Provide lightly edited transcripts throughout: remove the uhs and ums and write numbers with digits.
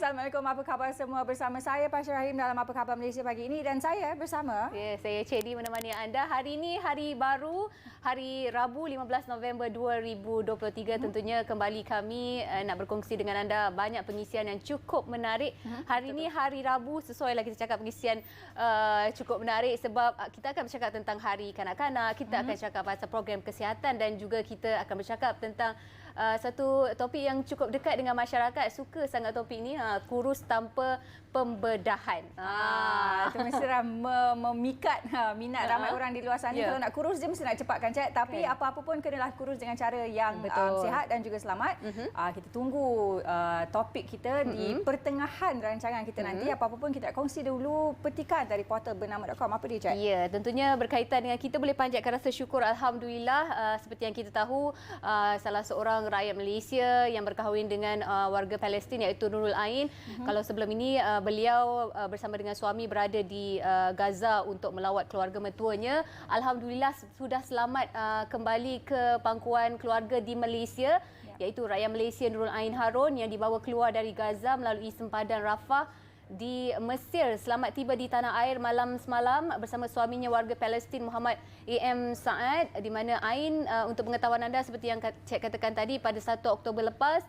Assalamualaikum, apa khabar semua? Bersama saya Pasha Rahim dalam Apa Khabar Malaysia pagi ini dan saya bersama saya Cedi menemani anda. Hari ini hari baru, hari Rabu 15 November 2023. Tentunya kembali kami nak berkongsi dengan anda banyak pengisian yang cukup menarik. Hari ini hari Rabu, sesuai lah kita cakap pengisian cukup menarik sebab kita akan bercakap tentang Hari Kanak-kanak, kita akan cakap pasal program kesihatan dan juga kita akan bercakap tentang satu topik yang cukup dekat dengan masyarakat. Suka sangat topik ni, kurus tanpa pembedahan. Itu mesti memikat minat ramai orang di luar sana. Kalau nak kurus dia mesti nak cepatkan cek. Tapi apa-apa pun kenalah kurus dengan cara yang sihat dan juga selamat. Kita tunggu topik kita di pertengahan rancangan kita nanti. Apa-apa pun kita nak kongsi dulu petikan dari portal bernama.com. Apa dia cek? Ya, tentunya berkaitan dengan kita boleh panjatkan rasa syukur. Alhamdulillah, seperti yang kita tahu, salah seorang rakyat Malaysia yang berkahwin dengan warga Palestin iaitu Nurul Ain. Kalau sebelum ini beliau bersama dengan suami berada di Gaza untuk melawat keluarga mertuanya. Alhamdulillah sudah selamat kembali ke pangkuan keluarga di Malaysia, iaitu rakyat Malaysia Nurul Ain Harun yang dibawa keluar dari Gaza melalui sempadan Rafah di Mesir. Selamat tiba di tanah air malam semalam bersama suaminya warga Palestin Muhammad A.M. Saad, di mana Ain, untuk pengetahuan anda seperti yang Cik katakan tadi, pada 1 Oktober lepas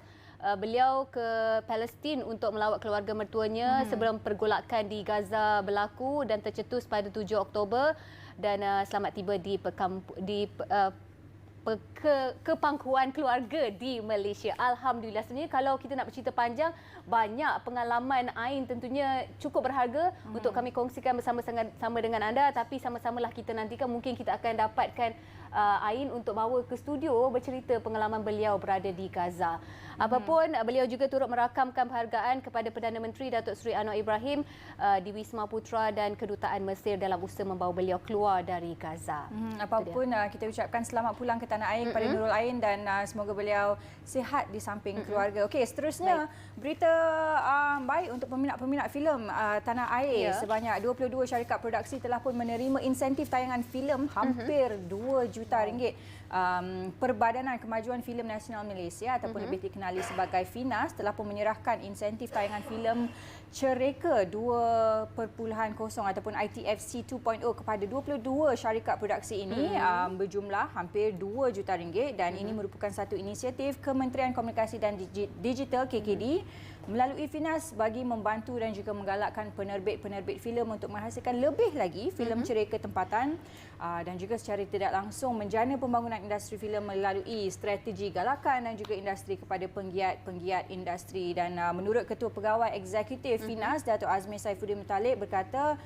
beliau ke Palestin untuk melawat keluarga mertuanya sebelum pergolakan di Gaza berlaku dan tercetus pada 7 Oktober dan selamat tiba di kepangkuan keluarga di Malaysia. Alhamdulillah. Sebenarnya kalau kita nak bercerita panjang, banyak pengalaman Ain tentunya cukup berharga untuk kami kongsikan bersama dengan anda, tapi sama-samalah kita nantikan mungkin kita akan dapatkan Ain untuk bawa ke studio bercerita pengalaman beliau berada di Gaza. Apapun, beliau juga turut merakamkan penghargaan kepada Perdana Menteri Datuk Seri Anwar Ibrahim di Wisma Putra dan Kedutaan Mesir dalam usaha membawa beliau keluar dari Gaza. Apapun, kita ucapkan selamat pulang ke tanah air kepada Nurul Ain dan semoga beliau sihat di samping keluarga. Okey, seterusnya berita baik untuk peminat-peminat filem tanah air. Sebanyak 22 syarikat produksi telah pun menerima insentif tayangan filem hampir 2 juta ringgit. Perbadanan Kemajuan Filem Nasional Malaysia ataupun lebih dikenali sebagai FINAS telah pun menyerahkan insentif tayangan filem Cereka 2.0 ataupun ITFC 2.0 kepada 22 syarikat produksi ini berjumlah hampir 2 juta ringgit dan ini merupakan satu inisiatif Kementerian Komunikasi dan Digital KKD melalui FINAS bagi membantu dan juga menggalakkan penerbit-penerbit filem untuk menghasilkan lebih lagi filem cereka tempatan dan juga secara tidak langsung menjana pembangunan industri filem melalui strategi galakan dan juga industri kepada penggiat industri. Dan menurut Ketua Pegawai Eksekutif FINAS, Datuk Azmi Saifuddin Muttalib berkata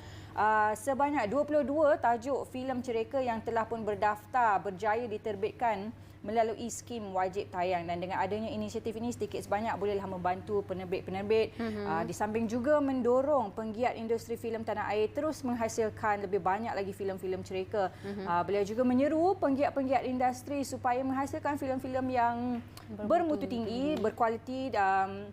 sebanyak 22 tajuk filem cereka yang telah pun berdaftar berjaya diterbitkan melalui skim wajib tayang dan dengan adanya inisiatif ini sedikit sebanyak bolehlah membantu penerbit-penerbit di samping juga mendorong penggiat industri filem tanah air terus menghasilkan lebih banyak lagi filem-filem cereka. Beliau juga menyeru penggiat-penggiat industri supaya menghasilkan filem-filem yang bermutu tinggi, berkualiti dan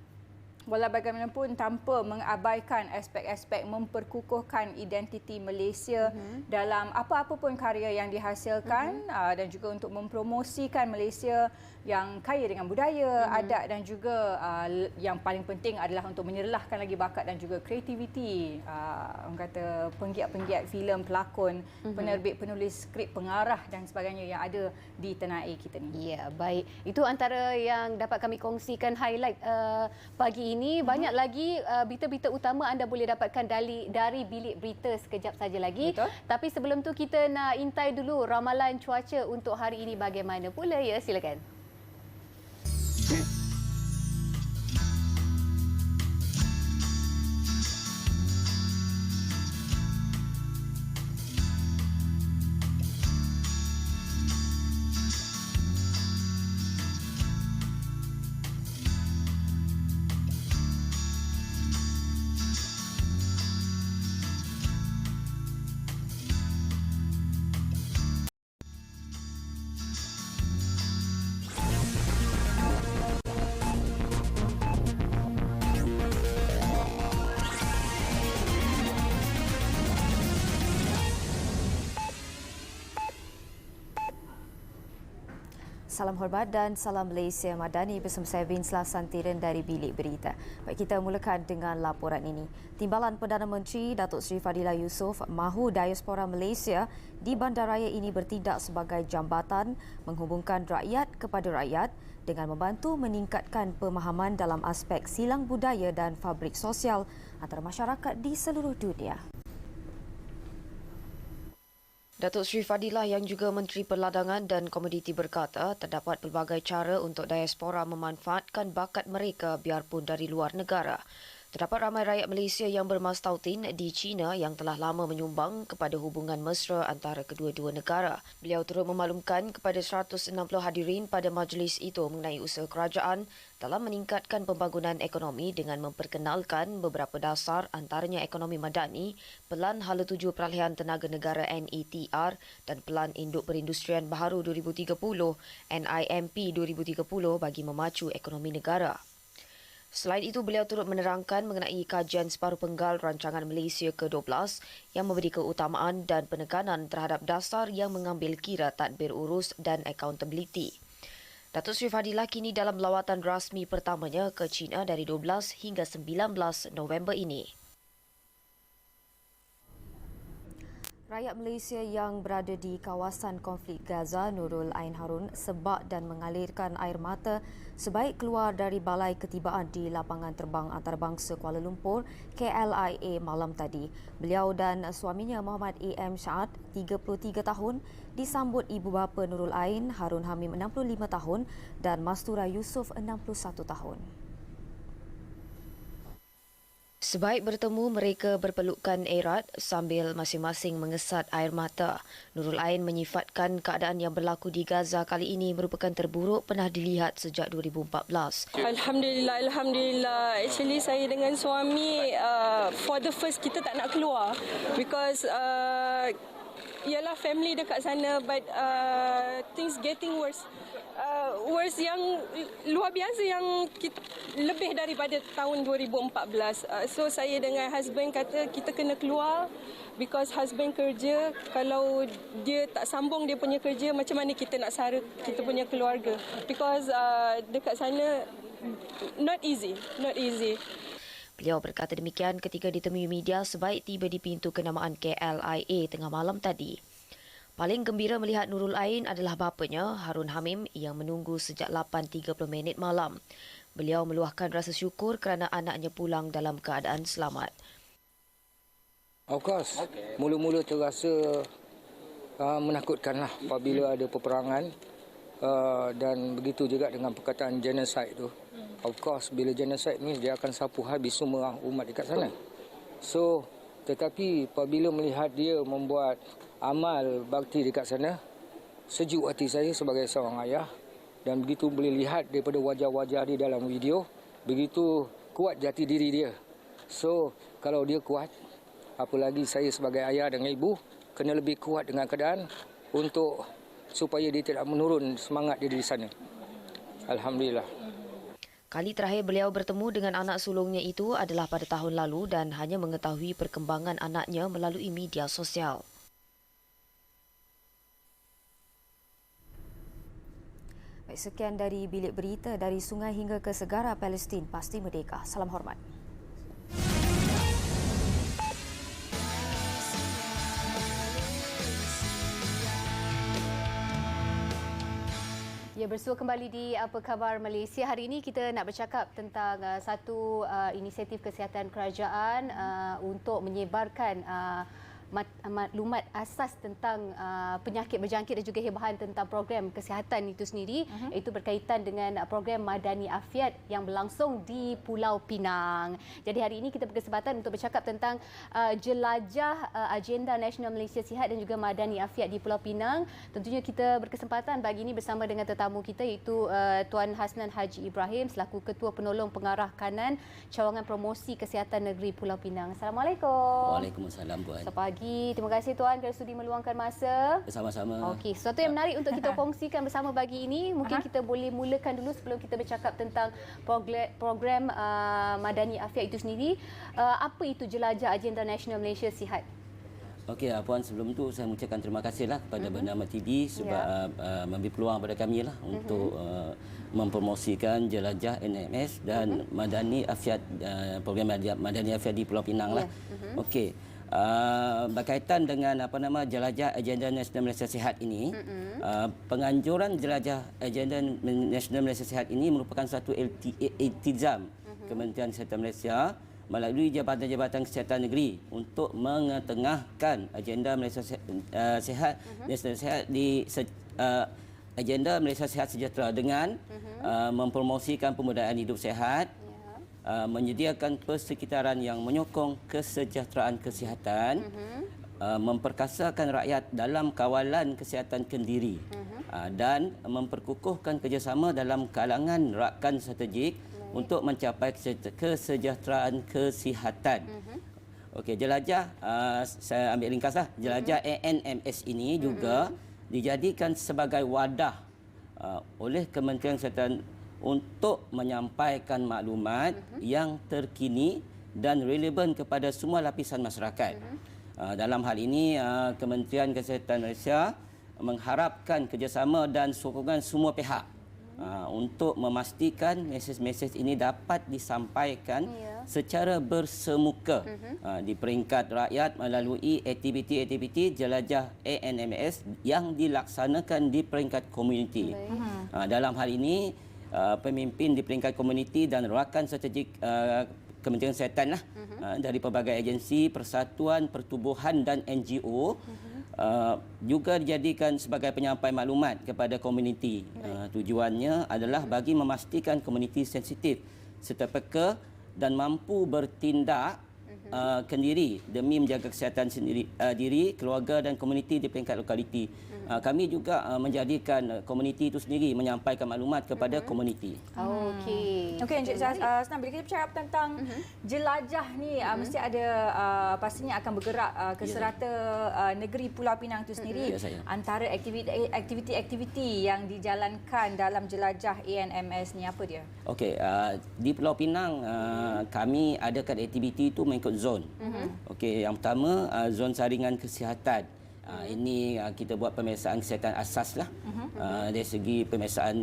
walau bagaimanapun tanpa mengabaikan aspek-aspek memperkukuhkan identiti Malaysia dalam apa-apa pun karya yang dihasilkan dan juga untuk mempromosikan Malaysia yang kaya dengan budaya, adat dan juga yang paling penting adalah untuk menyerlahkan lagi bakat dan juga kreativiti orang kata penggiat-penggiat filem, pelakon, penerbit, penulis skrip, pengarah dan sebagainya yang ada di tanah air kita ni. Ya, baik. Itu antara yang dapat kami kongsikan highlight pagi ini. Banyak lagi berita-berita utama anda boleh dapatkan dari bilik berita sekejap saja lagi. Betul. Tapi sebelum tu kita nak intai dulu ramalan cuaca untuk hari ini bagaimana pula, ya, silakan. Salam hormat dan salam Malaysia Madani bersama saya Vinsla Santiran dari Bilik Berita. Baik, kita mulakan dengan laporan ini. Timbalan Perdana Menteri Datuk Seri Fadillah Yusof mahu diaspora Malaysia di bandaraya ini bertindak sebagai jambatan menghubungkan rakyat kepada rakyat dengan membantu meningkatkan pemahaman dalam aspek silang budaya dan fabrik sosial antara masyarakat di seluruh dunia. Datuk Seri Fadilah yang juga Menteri Perladangan dan Komoditi berkata terdapat pelbagai cara untuk diaspora memanfaatkan bakat mereka biarpun dari luar negara. Terdapat ramai rakyat Malaysia yang bermastautin di China yang telah lama menyumbang kepada hubungan mesra antara kedua-dua negara. Beliau turut memaklumkan kepada 160 hadirin pada majlis itu mengenai usaha kerajaan dalam meningkatkan pembangunan ekonomi dengan memperkenalkan beberapa dasar antaranya ekonomi madani, Pelan Hala Tuju Peralihan Tenaga Negara NETR dan Pelan Induk Perindustrian Baharu 2030 NIMP 2030 bagi memacu ekonomi negara. Selain itu, beliau turut menerangkan mengenai kajian separuh penggal Rancangan Malaysia ke-12 yang memberi keutamaan dan penekanan terhadap dasar yang mengambil kira tadbir urus dan accountability. Datuk Seri Fadilah kini dalam lawatan rasmi pertamanya ke China dari 12 hingga 19 November ini. Rakyat Malaysia yang berada di kawasan konflik Gaza, Nurul Ain Harun, sebak dan mengalirkan air mata sebaik keluar dari Balai Ketibaan di Lapangan Terbang Antarabangsa Kuala Lumpur, KLIA malam tadi. Beliau dan suaminya Muhammad A.M. Syahad, 33 tahun, disambut ibu bapa Nurul Ain, Harun Hamim 65 tahun dan Mastura Yusof 61 tahun. Sebaik bertemu, mereka berpelukan erat sambil masing-masing mengesat air mata. Nurul Ain menyifatkan keadaan yang berlaku di Gaza kali ini merupakan terburuk pernah dilihat sejak 2014. Alhamdulillah. Actually saya dengan suami for the first kita tak nak keluar because ialah family dekat sana but things getting worse. Worse yang luar biasa yang lebih daripada tahun 2014. So saya dengan husband kata kita kena keluar because husband kerja, kalau dia tak sambung dia punya kerja macam mana kita nak sara kita punya keluarga because dekat sana not easy. Beliau berkata demikian ketika ditemui media sebaik tiba di pintu kenamaan KLIA tengah malam tadi. Paling gembira melihat Nurul Ain adalah bapanya, Harun Hamim, yang menunggu sejak 8.30 malam. Beliau meluahkan rasa syukur kerana anaknya pulang dalam keadaan selamat. Of course, mula-mula terasa menakutkanlah apabila ada peperangan dan begitu juga dengan perkataan genocide tu. Of course, bila genocide ni dia akan sapu habis semua umat dekat sana. So, tetapi apabila melihat dia membuat amal bakti dekat sana, sejuk hati saya sebagai seorang ayah dan begitu boleh lihat daripada wajah-wajah dia dalam video, begitu kuat jati diri dia. So, kalau dia kuat, apalagi saya sebagai ayah dan ibu, kena lebih kuat dengan keadaan untuk supaya dia tidak menurun semangat dia di sana. Alhamdulillah. Kali terakhir beliau bertemu dengan anak sulungnya itu adalah pada tahun lalu dan hanya mengetahui perkembangan anaknya melalui media sosial. Sekian dari Bilik Berita, dari sungai hingga ke segara Palestin, pasti merdeka. Salam hormat. Ya, bersua kembali di Apa Khabar Malaysia. Hari ini kita nak bercakap tentang satu inisiatif kesihatan kerajaan untuk menyebarkan maklumat asas tentang penyakit berjangkit dan juga hebahan tentang program kesihatan itu sendiri, iaitu berkaitan dengan program Madani Afiat yang berlangsung di Pulau Pinang. Jadi hari ini kita berkesempatan untuk bercakap tentang jelajah agenda Nasional Malaysia Sihat dan juga Madani Afiat di Pulau Pinang. Tentunya kita berkesempatan pagi ini bersama dengan tetamu kita iaitu Tuan Hasnan Haji Ibrahim selaku Ketua Penolong Pengarah Kanan Cawangan Promosi Kesihatan Negeri Pulau Pinang. Assalamualaikum. Waalaikumsalam, Puan. Selamat pagi. Terima kasih Tuan kerana sudi meluangkan masa. Sama-sama. Okey, sesuatu yang menarik untuk kita kongsikan bersama pagi ini. Mungkin kita boleh mulakan dulu sebelum kita bercakap tentang program Madani Afiat itu sendiri. Apa itu jelajah agenda Nasional Malaysia Sihat? Okey, Puan, sebelum tu saya mengucapkan terima kasihlah kepada Bernama TV sebab memberi peluang kepada kami lah untuk mempromosikan jelajah NMS dan Madani Afiat, program Madani Afiat di Pulau Pinang lah. Okey. Berkaitan dengan jelajah agenda Nasional Malaysia Sihat ini, penganjuran jelajah agenda Nasional Malaysia Sihat ini merupakan satu iltizam Kementerian Kesihatan Malaysia melalui Jabatan-Jabatan Kesihatan Negeri untuk mengetengahkan agenda Malaysia Sihat, Nasional Sihat di agenda Malaysia Sihat Sejahtera dengan mempromosikan pembudayaan hidup sihat, menyediakan persekitaran yang menyokong kesejahteraan kesihatan, memperkasakan rakyat dalam kawalan kesihatan kendiri, dan memperkukuhkan kerjasama dalam kalangan rakan strategik untuk mencapai kesejahteraan kesihatan. Okey, jelajah, saya ambil ringkaslah. Jelajah ANMS ini juga dijadikan sebagai wadah oleh Kementerian Kesihatan untuk menyampaikan maklumat yang terkini dan relevan kepada semua lapisan masyarakat. Dalam hal ini, Kementerian Kesihatan Malaysia mengharapkan kerjasama dan sokongan semua pihak untuk memastikan mesej-mesej ini dapat disampaikan secara bersemuka di peringkat rakyat melalui aktiviti-aktiviti jelajah ANMS yang dilaksanakan di peringkat komuniti. Dalam hal ini, pemimpin di peringkat komuniti dan rakan strategik Kementerian Kesihatan dari pelbagai agensi, persatuan, pertubuhan dan NGO juga dijadikan sebagai penyampai maklumat kepada komuniti. Tujuannya adalah bagi memastikan komuniti sensitif serta peka dan mampu bertindak kendiri demi menjaga kesihatan diri, keluarga dan komuniti di peringkat lokaliti. Kami juga menjadikan komuniti itu sendiri menyampaikan maklumat kepada komuniti. Okey. Okey, Encik Senang, bila kita bercakap tentang jelajah ni, mesti ada pastinya akan bergerak ke serata negeri Pulau Pinang itu sendiri. Antara aktiviti-aktiviti yang dijalankan dalam jelajah ANMS ni apa dia? Okey, di Pulau Pinang kami adakan aktiviti itu mengikut zon. Okey, yang pertama zon saringan kesihatan. Ini kita buat pemeriksaan kesihatan asas lah. Dari segi pemeriksaan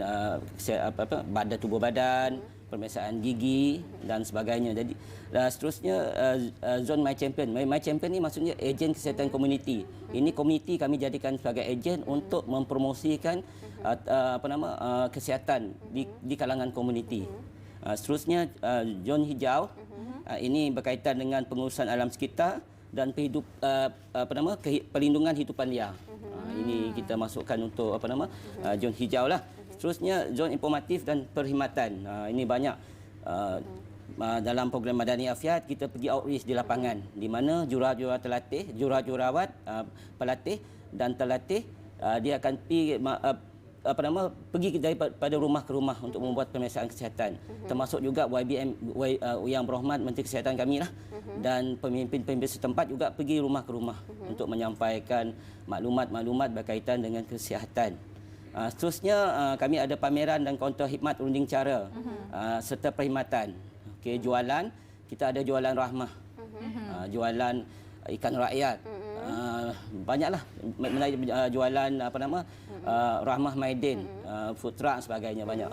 badan tubuh badan, pemeriksaan gigi dan sebagainya. Jadi seterusnya zon My Champion. My Champion ni maksudnya ejen kesihatan komuniti. Ini komuniti kami jadikan sebagai ejen untuk mempromosikan kesihatan di kalangan komuniti. Seterusnya zon hijau. Ini berkaitan dengan pengurusan alam sekitar dan perlindungan hidupan liar. Ini kita masukkan untuk zon hijau lah. Seterusnya zon informatif dan perkhidmatan. Ini banyak dalam program Madani Afiat kita pergi outreach di lapangan di mana jurah-jurah terlatih, jurah-jurawat, pelatih dan terlatih dia akan pergi daripada rumah ke rumah untuk membuat pemeriksaan kesihatan. Termasuk juga YBM Yang Berhormat Menteri Kesihatan kami lah dan pemimpin-pemimpin setempat juga pergi rumah ke rumah untuk menyampaikan maklumat-maklumat berkaitan dengan kesihatan. Seterusnya kami ada pameran dan kaunter khidmat runding cara serta perkhidmatan. Okey, jualan, kita ada jualan rahmah. Jualan ikan rakyat. Banyaklah jualan rahmah maidin, food truck dan sebagainya banyak.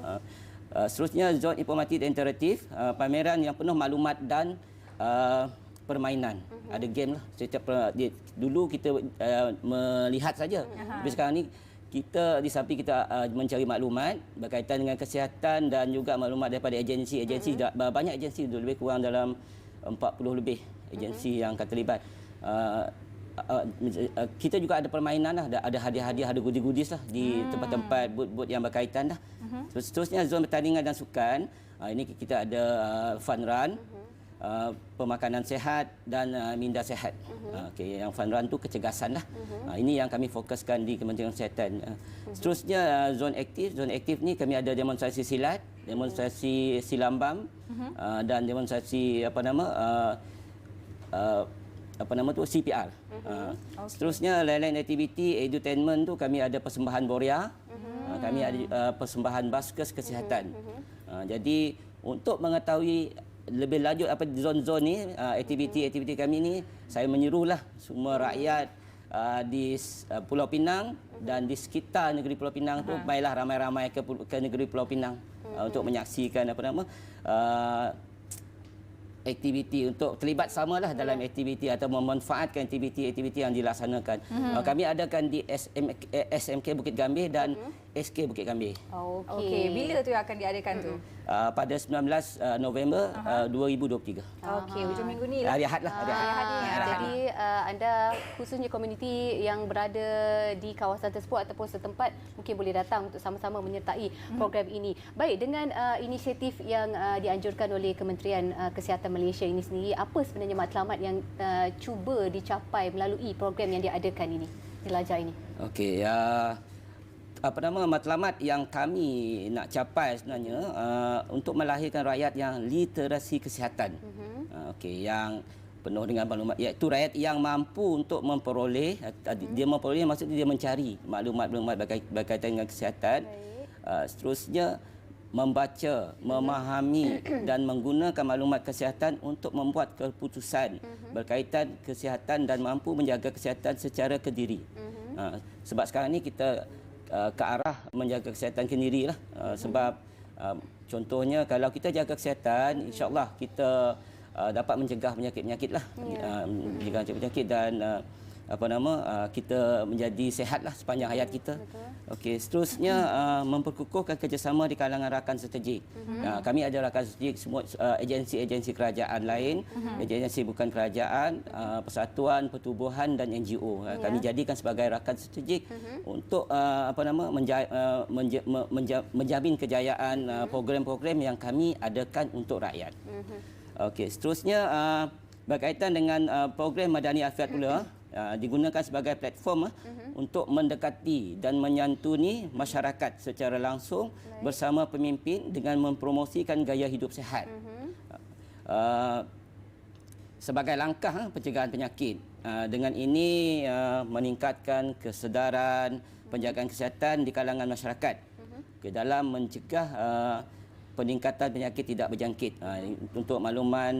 Seterusnya zon informatif dan interaktif, pameran yang penuh maklumat dan permainan. Ada game lah. Dulu kita melihat saja. Tapi sekarang ni kita di samping kita mencari maklumat berkaitan dengan kesihatan dan juga maklumat daripada agensi-agensi. Banyak agensi, lebih kurang dalam 40 lebih agensi yang akan terlibat. Kita juga ada permainan lah, ada hadiah-hadiah, ada goodies lah di tempat-tempat booth-booth yang berkaitan lah. Seterusnya zon pertandingan dan sukan. Ini kita ada fun run, pemakanan sehat dan minda sehat. Okay, yang fun run tu kecergasan lah. Ini yang kami fokuskan di Kementerian Kesihatan. Seterusnya zon aktif. Zon aktif ni kami ada demonstrasi silat, demonstrasi silambam dan demonstrasi CPR. Seterusnya lain-lain aktiviti edutainment tu kami ada persembahan boria, kami ada persembahan baskes kesihatan. Jadi untuk mengetahui lebih lanjut apa zon-zon ni, aktiviti kami ni, saya menyerulah semua rakyat di Pulau Pinang dan di sekitar negeri Pulau Pinang tu, baiklah ramai-ramai ke negeri Pulau Pinang untuk menyaksikan aktiviti, untuk terlibat samalah dalam aktiviti atau memanfaatkan aktiviti yang dilaksanakan. Kami adakan di SMK Bukit Gambir dan SK Bukit Gambir. Okey, bila tu yang akan diadakan tu? Pada 19 November 2023. Okey, hujung minggu ni lah. Hari Ahad lah. Hari Ahad. Jadi anda khususnya komuniti yang berada di kawasan tersebut ataupun setempat mungkin boleh datang untuk sama-sama menyertai program ini. Baik, dengan inisiatif yang dianjurkan oleh Kementerian Kesihatan Malaysia ini sendiri, apa sebenarnya matlamat yang cuba dicapai melalui program yang diadakan ini, jelajah ini? Okey, matlamat yang kami nak capai sebenarnya untuk melahirkan rakyat yang literasi kesihatan. Okey, yang penuh dengan maklumat, iaitu rakyat yang mampu untuk memperoleh, dia memperoleh maksudnya dia mencari maklumat-maklumat berkaitan dengan kesihatan. Seterusnya membaca, memahami dan menggunakan maklumat kesihatan untuk membuat keputusan berkaitan kesihatan dan mampu menjaga kesihatan secara kendiri. Sebab sekarang ni kita ke arah menjaga kesihatan kendiri lah. Sebab contohnya kalau kita jaga kesihatan, insya-Allah kita dapat mencegah penyakit-penyakit lah. Mencegah penyakit dan kita menjadi sihat lah sepanjang hayat kita. Okey, seterusnya memperkukuhkan kerjasama di kalangan rakan strategik. Kami ada rakan strategik semua agensi-agensi kerajaan lain, agensi bukan kerajaan, persatuan, pertubuhan dan NGO. Kami jadikan sebagai rakan strategik untuk menjamin kejayaan program-program yang kami adakan untuk rakyat. Okey, seterusnya berkaitan dengan program Madani Afiat pula, digunakan sebagai platform untuk mendekati dan menyantuni masyarakat secara langsung bersama pemimpin dengan mempromosikan gaya hidup sihat. Sebagai langkah pencegahan penyakit. Dengan ini meningkatkan kesedaran penjagaan kesihatan di kalangan masyarakat dalam mencegah peningkatan penyakit tidak berjangkit. Untuk makluman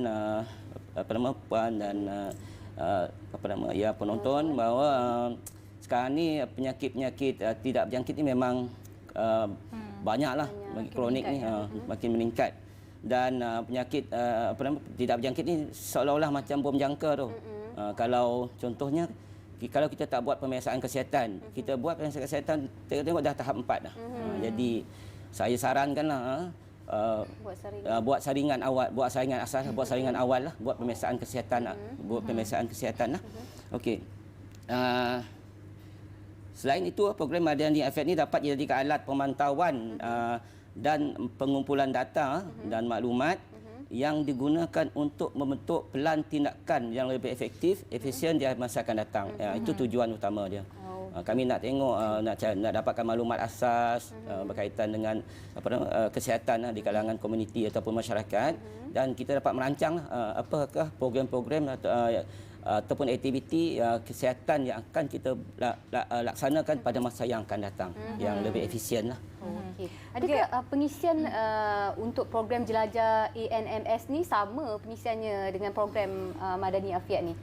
puan dan penonton bahawa sekarang ni penyakit-penyakit tidak berjangkit ni memang banyaklah, kronik ni makin meningkat. Dan penyakit tidak berjangkit ni seolah-olah macam bom jangka tu. Kalau contohnya kalau kita tak buat pemeriksaan kesihatan, kita buat pemeriksaan kesihatan tengok dah tahap 4 dah. Jadi saya sarankanlah buat saringan awal, buat saringan asas, buat saringan awal lah, buat pemeriksaan kesihatan, buat pemeriksaan kesihatan lah. Okey. Selain itu, program Madani Afiat ni dapat dijadikan alat pemantauan dan pengumpulan data dan maklumat yang digunakan untuk membentuk pelan tindakan yang lebih efektif, efisien di masa akan datang. Itu tujuan utama dia. Kami nak tengok, nak dapatkan maklumat asas berkaitan dengan kesihatan di kalangan komuniti ataupun masyarakat, dan kita dapat merancang apakah program-program ataupun aktiviti kesihatan yang akan kita laksanakan pada masa yang akan datang, yang lebih efisien lah. Okay. Adakah pengisian untuk program jelajah ANMS ni sama pengisiannya dengan program Madani Afiat ni?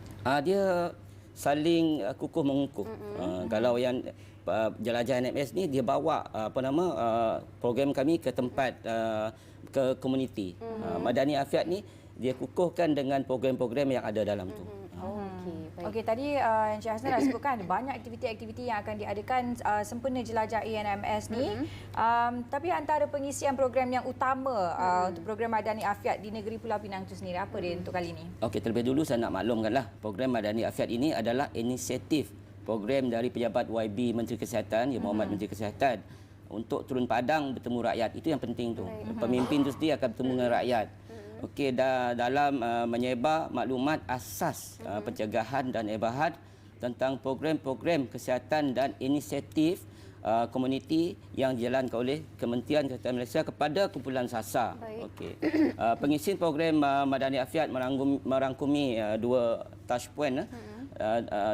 Dia saling kukuh mengukuh. Kalau yang jelajah ANMS ni dia bawa program kami ke tempat ke komuniti. Madani Afiat ni dia kukuhkan dengan program-program yang ada dalam tu. Okey, tadi Encik Hasnah dah sebutkan ada banyak aktiviti-aktiviti yang akan diadakan sempena jelajah ANMS ni. Tapi antara pengisian program yang utama untuk program Madani Afiat di negeri Pulau Pinang itu sendiri, apa dia untuk kali ini? Okey, terlebih dulu saya nak maklumkanlah, program Madani Afiat ini adalah inisiatif program dari pejabat YB Menteri Kesihatan, Yang Berhormat Menteri Kesihatan, untuk turun padang bertemu rakyat. Itu yang penting tu. Pemimpin itu sendiri akan bertemu dengan rakyat. Okey, dalam menyebar maklumat asas pencegahan dan ebahat tentang program-program kesihatan dan inisiatif komuniti yang dijalankan oleh Kementerian Kesihatan Malaysia kepada kumpulan SASA. Okey. Pengisian program Madani Afiat merangkumi dua touchpoint,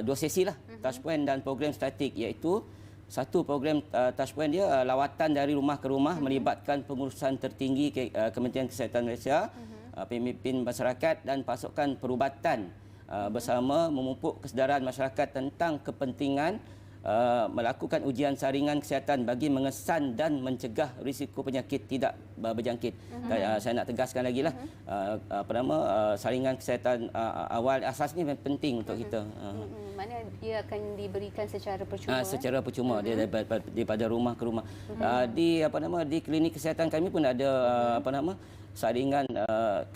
dua sesi lah, touchpoint dan program statik, iaitu satu program touchpoint dia lawatan dari rumah ke rumah melibatkan pengurusan tertinggi Kementerian Kesihatan Malaysia pemimpin masyarakat dan pasukan perubatan bersama memupuk kesedaran masyarakat tentang kepentingan melakukan ujian saringan kesihatan bagi mengesan dan mencegah risiko penyakit tidak berjangkit. Saya nak tegaskan lagi lah, saringan kesihatan awal asas ni penting untuk kita. Mana dia akan diberikan secara percuma? Secara percuma, dia daripada rumah ke rumah. Di klinik kesihatan kami pun ada saringan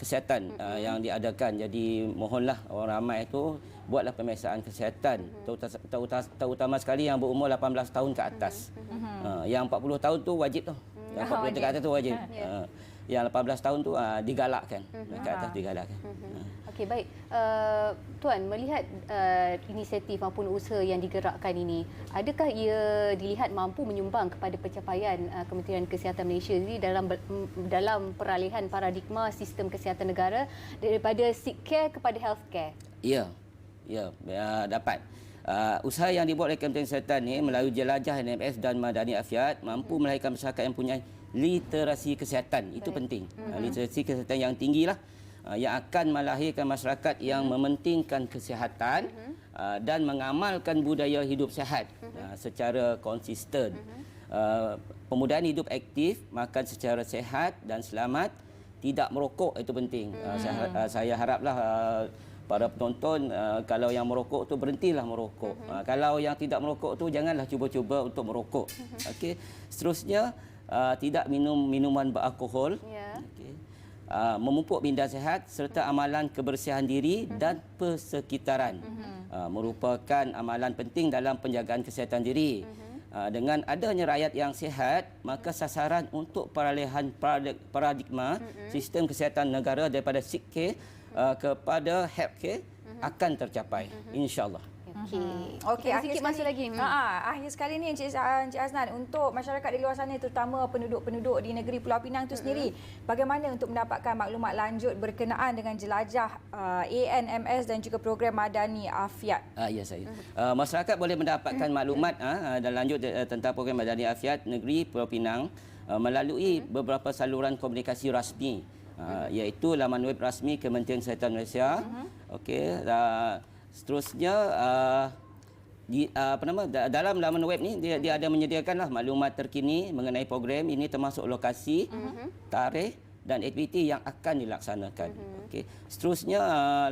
kesihatan yang diadakan. Jadi mohonlah orang ramai itu buatlah pemeriksaan kesihatan, terutama sekali yang berumur 18 tahun ke atas. Yang 40 tahun tu wajib tu. Yang 40 ke atas tu wajib. Yang 18 tahun tu digalakkan. Ke atas digalakkan. Okey, baik. Tuan, melihat inisiatif maupun usaha yang digerakkan ini, adakah ia dilihat mampu menyumbang kepada pencapaian Kementerian Kesihatan Malaysia ini dalam peralihan paradigma sistem kesihatan negara daripada sick care kepada health care? Ya, dapat. Usaha yang dibuat oleh Kementerian Kesihatan ni melalui jelajah NMS dan Madani Afiat mampu melahirkan masyarakat yang punya literasi kesihatan. Itu penting. Literasi kesihatan yang tinggilah yang akan melahirkan masyarakat yang mementingkan kesihatan dan mengamalkan budaya hidup sihat secara konsisten. Pemudaan hidup aktif, makan secara sihat dan selamat, tidak merokok, itu penting. Saya haraplah para penonton, kalau yang merokok tu berhentilah merokok. Kalau yang tidak merokok tu janganlah cuba-cuba untuk merokok. Okey. Seterusnya tidak minum minuman beralkohol. Okey. Memupuk minda sihat serta amalan kebersihan diri dan persekitaran. Merupakan amalan penting dalam penjagaan kesihatan diri. Dengan adanya rakyat yang sihat, maka sasaran untuk peralihan paradigma sistem kesihatan negara daripada sick care kepada health care akan tercapai, insya-Allah. Okey, sikit masa lagi. Akhir sekali ni Encik Aznan, untuk masyarakat di luar sana, terutama penduduk-penduduk di negeri Pulau Pinang itu sendiri, bagaimana untuk mendapatkan maklumat lanjut berkenaan dengan jelajah ANMS dan juga program Madani Afiat? Ya, saya. Masyarakat boleh mendapatkan maklumat dan lanjut tentang program Madani Afiat negeri Pulau Pinang melalui beberapa saluran komunikasi rasmi, iaitu laman web rasmi Kementerian Kesihatan Malaysia. Okey. Seterusnya dalam laman web ni dia ada menyediakanlah maklumat terkini mengenai program ini, termasuk lokasi, tarikh dan aktiviti yang akan dilaksanakan. Okey. Seterusnya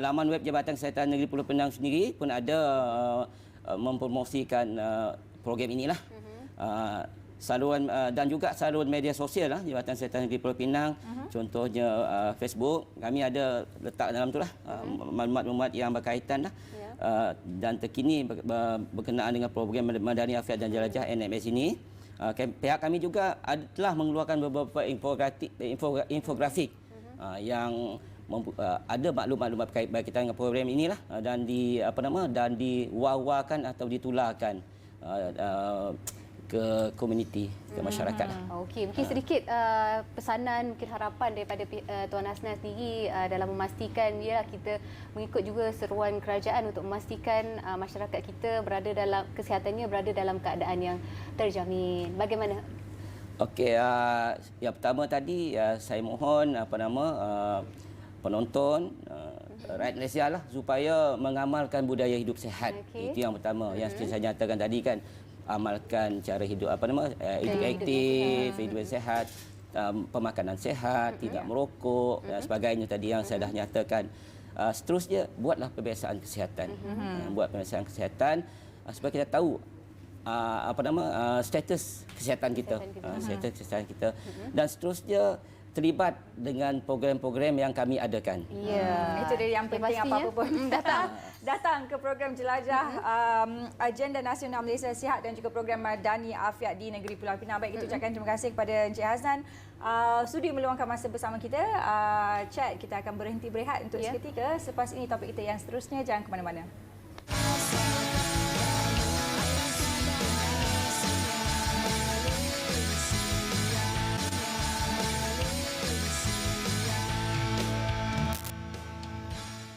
laman web Jabatan Kesihatan Negeri Pulau Pinang sendiri pun ada mempromosikan program inilah. Saluran dan juga saluran media sosial Jabatan Kesihatan Negeri Pulau Pinang, contohnya Facebook, kami ada letak dalam itulah maklumat-maklumat yang berkaitan dan terkini berkenaan dengan program Madani Afiat dan jelajah NMS ini. Pihak kami juga telah mengeluarkan beberapa infografik yang ada maklumat-maklumat berkaitan dengan program inilah dan diwawakan atau ditularkan ke komuniti, ke masyarakat. Okey, mungkin sedikit pesanan, mungkin harapan daripada Tuan Hasnan sendiri dalam memastikan kita mengikut juga seruan kerajaan untuk memastikan masyarakat kita kesihatannya berada dalam keadaan yang terjamin. Bagaimana? Okey, yang pertama tadi saya mohon penonton rakyat Malaysia supaya mengamalkan budaya hidup sihat. Itu yang pertama yang saya nyatakan tadi kan. Amalkan cara hidup hidup aktif, hidup sehat, pemakanan sehat, tidak merokok dan sebagainya tadi yang saya dah nyatakan. Seterusnya buatlah pemeriksaan kesihatan. Buat pemeriksaan kesihatan supaya kita tahu status kesihatan kita, dan seterusnya terlibat dengan program-program yang kami adakan. Itu dia yang penting, apa-apa pun datang ke program jelajah Agenda Nasional Malaysia Sihat dan juga program Madani Afiat di negeri Pulau Pinang. Baik, kita ucapkan terima kasih kepada Encik Hasnan sudi meluangkan masa bersama kita. Chat, kita akan berhenti berehat untuk seketika. Selepas ini topik kita yang seterusnya, jangan ke mana-mana.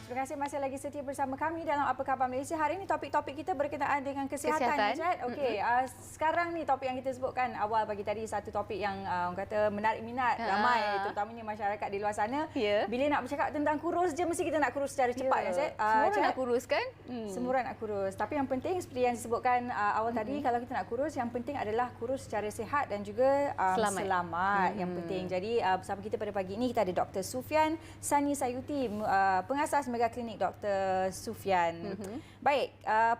Terima kasih masih lagi setia bersama kami dalam Apa Khabar Malaysia. Hari ini topik-topik kita berkenaan dengan kesihatan. Okey, sekarang ni topik yang kita sebutkan awal pagi tadi, satu topik yang orang kata menarik minat ramai, terutamanya masyarakat di luar sana. Bila nak bercakap tentang kurus je, mesti kita nak kurus secara cepat. Semua orang nak kurus kan? Semua orang nak kurus. Tapi yang penting seperti yang disebutkan awal tadi, kalau kita nak kurus, yang penting adalah kurus secara sihat dan juga selamat. Yang penting. Jadi bersama kita pada pagi ini kita ada Dr. Sufian Sani Sayuti, pengasas Mega Klinik Dr. Sufian. Baik,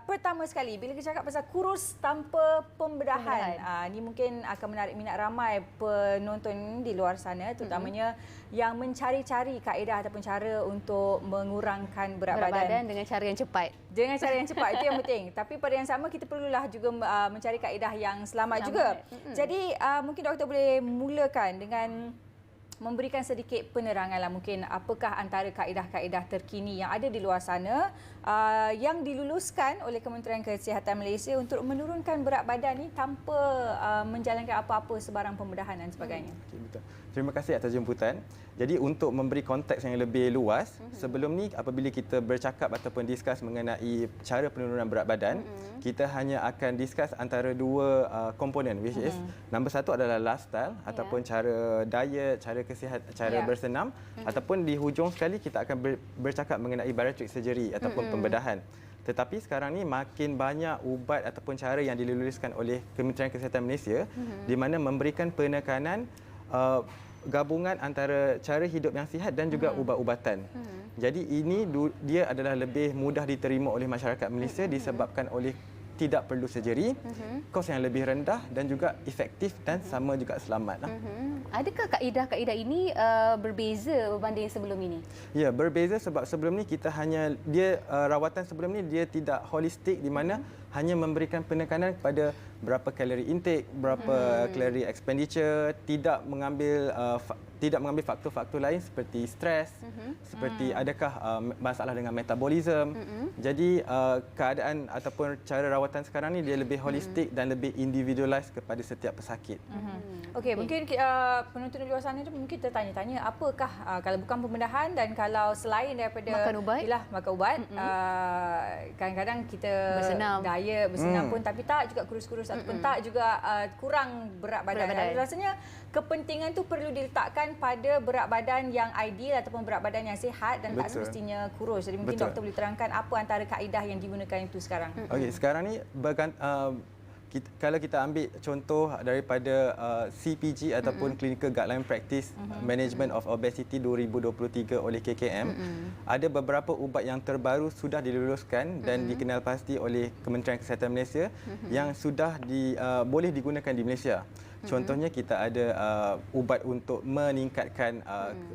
pertama sekali bila kita cakap pasal kurus tanpa pembedahan, ini mungkin akan menarik minat ramai penonton di luar sana, terutamanya yang mencari-cari kaedah ataupun cara untuk mengurangkan berat badan dengan cara yang cepat. Dengan cara yang cepat, itu yang penting. Tapi pada yang sama kita perlulah juga mencari kaedah yang selamat juga. Jadi mungkin doktor boleh mulakan dengan memberikan sedikit penerangan lah, mungkin apakah antara kaedah-kaedah terkini yang ada di luar sana yang diluluskan oleh Kementerian Kesihatan Malaysia untuk menurunkan berat badan ni tanpa menjalankan apa-apa sebarang pembedahan dan sebagainya. Okay, betul. Terima kasih atas jemputan. Jadi untuk memberi konteks yang lebih luas, sebelum ni apabila kita bercakap ataupun diskus mengenai cara penurunan berat badan, kita hanya akan diskus antara dua komponen, which is nombor satu adalah lifestyle ataupun cara diet, cara kesihatan, cara bersenam, ataupun di hujung sekali kita akan bercakap mengenai bariatric surgery ataupun pembedahan. Tetapi sekarang ni makin banyak ubat ataupun cara yang diluluskan oleh Kementerian Kesihatan Malaysia di mana memberikan penekanan gabungan antara cara hidup yang sihat dan juga ubat-ubatan. Jadi ini dia adalah lebih mudah diterima oleh masyarakat Malaysia disebabkan oleh tidak perlu surgery, kos yang lebih rendah dan juga efektif dan sama juga selamat. Adakah kaedah-kaedah ini berbeza berbanding sebelum ini? Ya, berbeza sebab sebelum ni kita rawatan sebelum ni dia tidak holistik di mana hanya memberikan penekanan kepada berapa kalori intake, berapa kalori expenditure, tidak mengambil faktor-faktor lain seperti stres, seperti adakah masalah dengan metabolism. Jadi keadaan ataupun cara rawatan sekarang ni dia lebih holistik dan lebih individualized kepada setiap pesakit. Okey, mungkin penonton di luar sana tu mungkin tertanya-tanya apakah kalau bukan pembedahan dan kalau selain daripada makan ubat, makan ubat, kadang-kadang kita diet, bersenam pun tapi tak juga kurus-kurus ataupun tak juga kurang berat badan. Rasanya kepentingan tu perlu diletakkan pada berat badan yang ideal ataupun berat badan yang sihat dan tak semestinya kurus. Jadi mungkin doktor boleh terangkan apa antara kaedah yang digunakan itu sekarang. Okey, sekarang ni kalau kita ambil contoh daripada CPG ataupun Clinical Guideline Practice Management of Obesity 2023 oleh KKM, ada beberapa ubat yang terbaru sudah diluluskan dan dikenal pasti oleh Kementerian Kesihatan Malaysia yang sudah boleh digunakan di Malaysia. Contohnya kita ada ubat untuk meningkatkan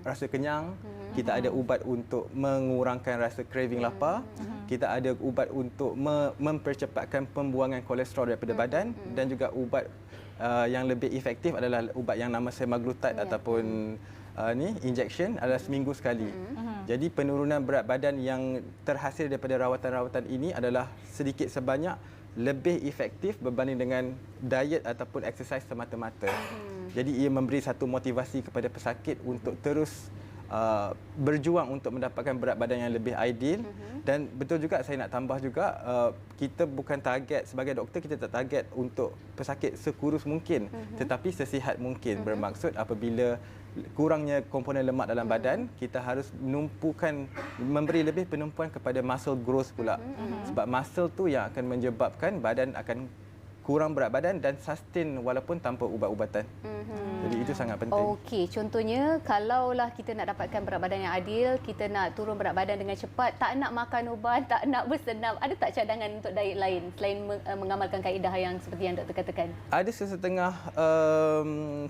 rasa kenyang, kita ada ubat untuk mengurangkan rasa craving lapar, kita ada ubat untuk mempercepatkan pembuangan kolesterol daripada badan dan juga ubat yang lebih efektif adalah ubat yang nama semaglutide ataupun injection adalah seminggu sekali. Jadi penurunan berat badan yang terhasil daripada rawatan-rawatan ini adalah sedikit sebanyak lebih efektif berbanding dengan diet ataupun exercise semata-mata. Jadi ia memberi satu motivasi kepada pesakit untuk terus berjuang untuk mendapatkan berat badan yang lebih ideal. Dan betul juga saya nak tambah juga, kita bukan target sebagai doktor, kita tak target untuk pesakit sekurus mungkin, tetapi sesihat mungkin. Bermaksud apabila kurangnya komponen lemak dalam badan, kita harus memberi lebih penumpuan kepada muscle growth pula. Sebab muscle tu yang akan menyebabkan badan akan kurang berat badan dan sustain walaupun tanpa ubat-ubatan. Jadi itu sangat penting. Okey, contohnya kalaulah kita nak dapatkan berat badan yang adil, kita nak turun berat badan dengan cepat, tak nak makan ubat, tak nak bersenam, ada tak cadangan untuk diet lain selain mengamalkan kaedah yang seperti yang doktor katakan? Ada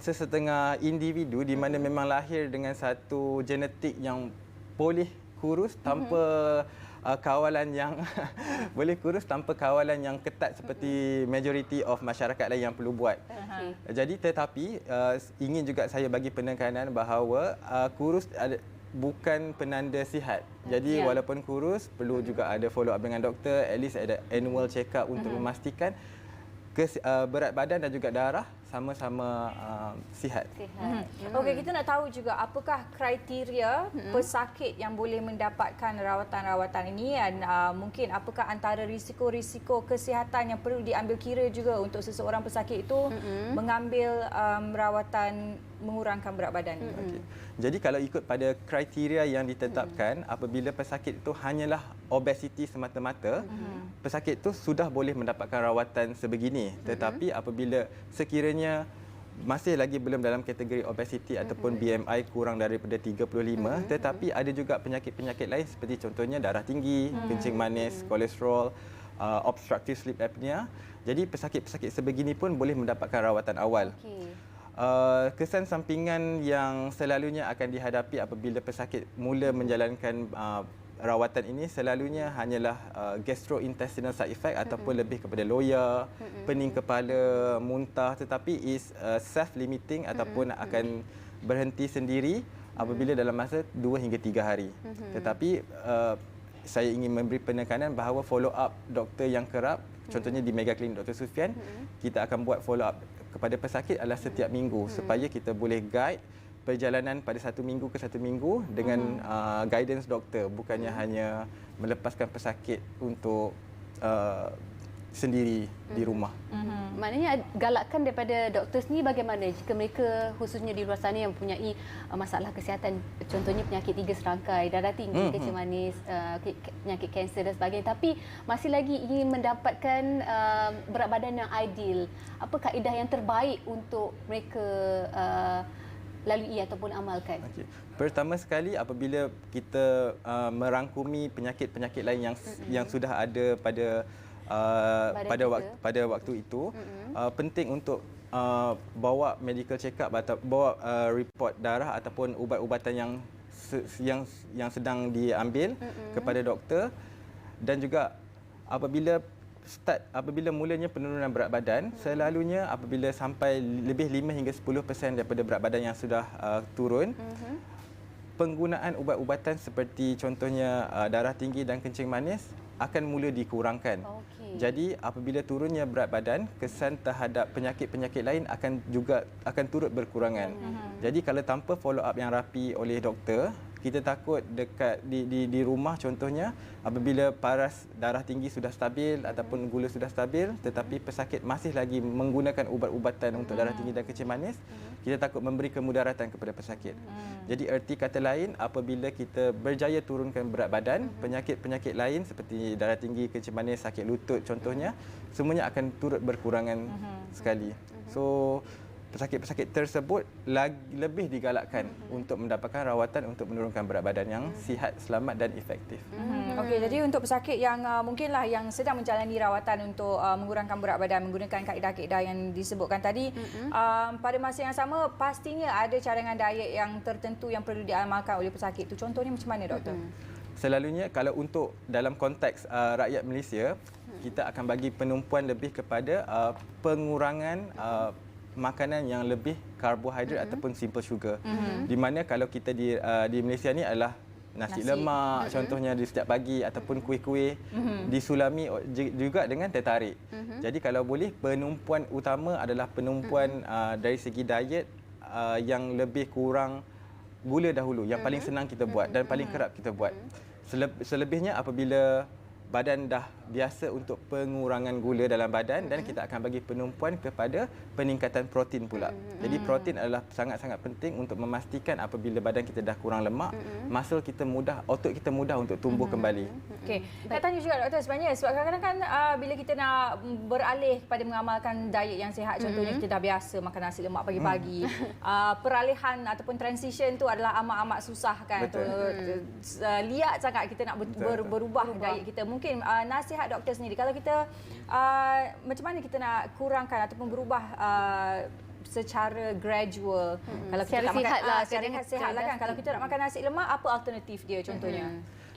sesetengah individu di mana memang lahir dengan satu genetik yang boleh kurus tanpa kawalan yang boleh kurus tanpa kawalan yang ketat seperti majority of masyarakat lain yang perlu buat. Jadi tetapi ingin juga saya bagi penekanan bahawa kurus bukan penanda sihat. Jadi walaupun kurus perlu juga ada follow up dengan doktor, at least ada annual check up untuk memastikan berat badan dan juga darah sama-sama sihat. Okey, kita nak tahu juga apakah kriteria pesakit yang boleh mendapatkan rawatan-rawatan ini dan mungkin apakah antara risiko-risiko kesihatan yang perlu diambil kira juga untuk seseorang pesakit itu mengambil rawatan mengurangkan berat badan. Okay. Jadi kalau ikut pada kriteria yang ditetapkan, apabila pesakit itu hanyalah obesiti semata-mata, pesakit itu sudah boleh mendapatkan rawatan sebegini. Tetapi apabila sekiranya masih lagi belum dalam kategori obesiti ataupun BMI kurang daripada 35, tetapi ada juga penyakit-penyakit lain seperti contohnya darah tinggi, kencing manis, kolesterol, obstructive sleep apnea. Jadi pesakit-pesakit sebegini pun boleh mendapatkan rawatan awal. Kesan sampingan yang selalunya akan dihadapi apabila pesakit mula menjalankan rawatan ini selalunya hanyalah gastrointestinal side effect ataupun lebih kepada loya, pening kepala, muntah, tetapi is self-limiting ataupun akan berhenti sendiri apabila dalam masa 2 hingga 3 hari. Tetapi saya ingin memberi penekanan bahawa follow up doktor yang kerap, contohnya di Mega Clinic Dr. Sufian, kita akan buat follow up kepada pesakit adalah setiap minggu supaya kita boleh guide perjalanan pada satu minggu ke satu minggu dengan guidance doktor, bukannya hanya melepaskan pesakit untuk sendiri di rumah. Maknanya galakkan daripada doktor sendiri bagaimana jika mereka khususnya di luar sana yang mempunyai masalah kesihatan, contohnya penyakit 3 serangkai, darah tinggi, kencing manis, penyakit kanser dan sebagainya, tapi masih lagi ingin mendapatkan berat badan yang ideal. Apa kaedah yang terbaik untuk mereka lalui ataupun amalkan? Okay. Pertama sekali apabila kita merangkumi penyakit-penyakit lain yang sudah ada pada waktu itu, penting untuk bawa medical check up atau bawa report darah ataupun ubat-ubatan yang sedang diambil kepada doktor, dan juga apabila mulanya penurunan berat badan, selalunya apabila sampai lebih 5 hingga 10% daripada berat badan yang sudah turun, penggunaan ubat-ubatan seperti contohnya darah tinggi dan kencing manis akan mula dikurangkan. Jadi apabila turunnya berat badan, kesan terhadap penyakit-penyakit lain akan turut berkurangan. Jadi kalau tanpa follow up yang rapi oleh doktor, kita takut dekat di rumah contohnya apabila paras darah tinggi sudah stabil ataupun gula sudah stabil tetapi pesakit masih lagi menggunakan ubat-ubatan untuk darah tinggi dan kencing manis, kita takut memberi kemudaratan kepada pesakit. Jadi erti kata lain, apabila kita berjaya turunkan berat badan, penyakit-penyakit lain seperti darah tinggi, kencing manis, sakit lutut contohnya, semuanya akan turut berkurangan sekali. So pesakit-pesakit tersebut lebih digalakkan untuk mendapatkan rawatan untuk menurunkan berat badan yang sihat, selamat dan efektif. Okey, jadi untuk pesakit yang mungkinlah yang sedang menjalani rawatan untuk mengurangkan berat badan menggunakan kaedah-kaedah yang disebutkan tadi, pada masa yang sama pastinya ada cadangan diet yang tertentu yang perlu diamalkan oleh pesakit itu. Contohnya macam mana, doktor? Selalunya kalau untuk dalam konteks rakyat Malaysia, kita akan bagi penumpuan lebih kepada pengurangan makanan yang lebih karbohidrat ataupun simple sugar. Di mana kalau kita di Malaysia ni adalah nasi lemak contohnya di setiap pagi ataupun kuih-kuih disulami juga dengan teh tarik. Jadi kalau boleh penumpuan utama adalah penumpuan dari segi diet yang lebih kurang gula dahulu, yang paling senang kita buat dan paling kerap kita buat. Selebihnya apabila badan dah biasa untuk pengurangan gula dalam badan, dan kita akan bagi penumpuan kepada peningkatan protein pula. Jadi protein adalah sangat-sangat penting untuk memastikan apabila badan kita dah kurang lemak, muscle kita mudah, otot kita mudah untuk tumbuh kembali. Okey, nak tanya juga doktor sebenarnya sebab kadang-kadang kan bila kita nak beralih kepada mengamalkan diet yang sihat, contohnya kita dah biasa makan nasi lemak pagi-pagi, peralihan ataupun transition tu adalah amat-amat susah kan. Liat sangat kita nak berubah diet kita. Mungkin nasihat doktor sendiri kalau kita macam mana kita nak kurangkan ataupun berubah secara gradual. Kalau kita nak makan secara sihat lah kan. Kalau kita nak makan nasi lemak, apa alternatif dia contohnya?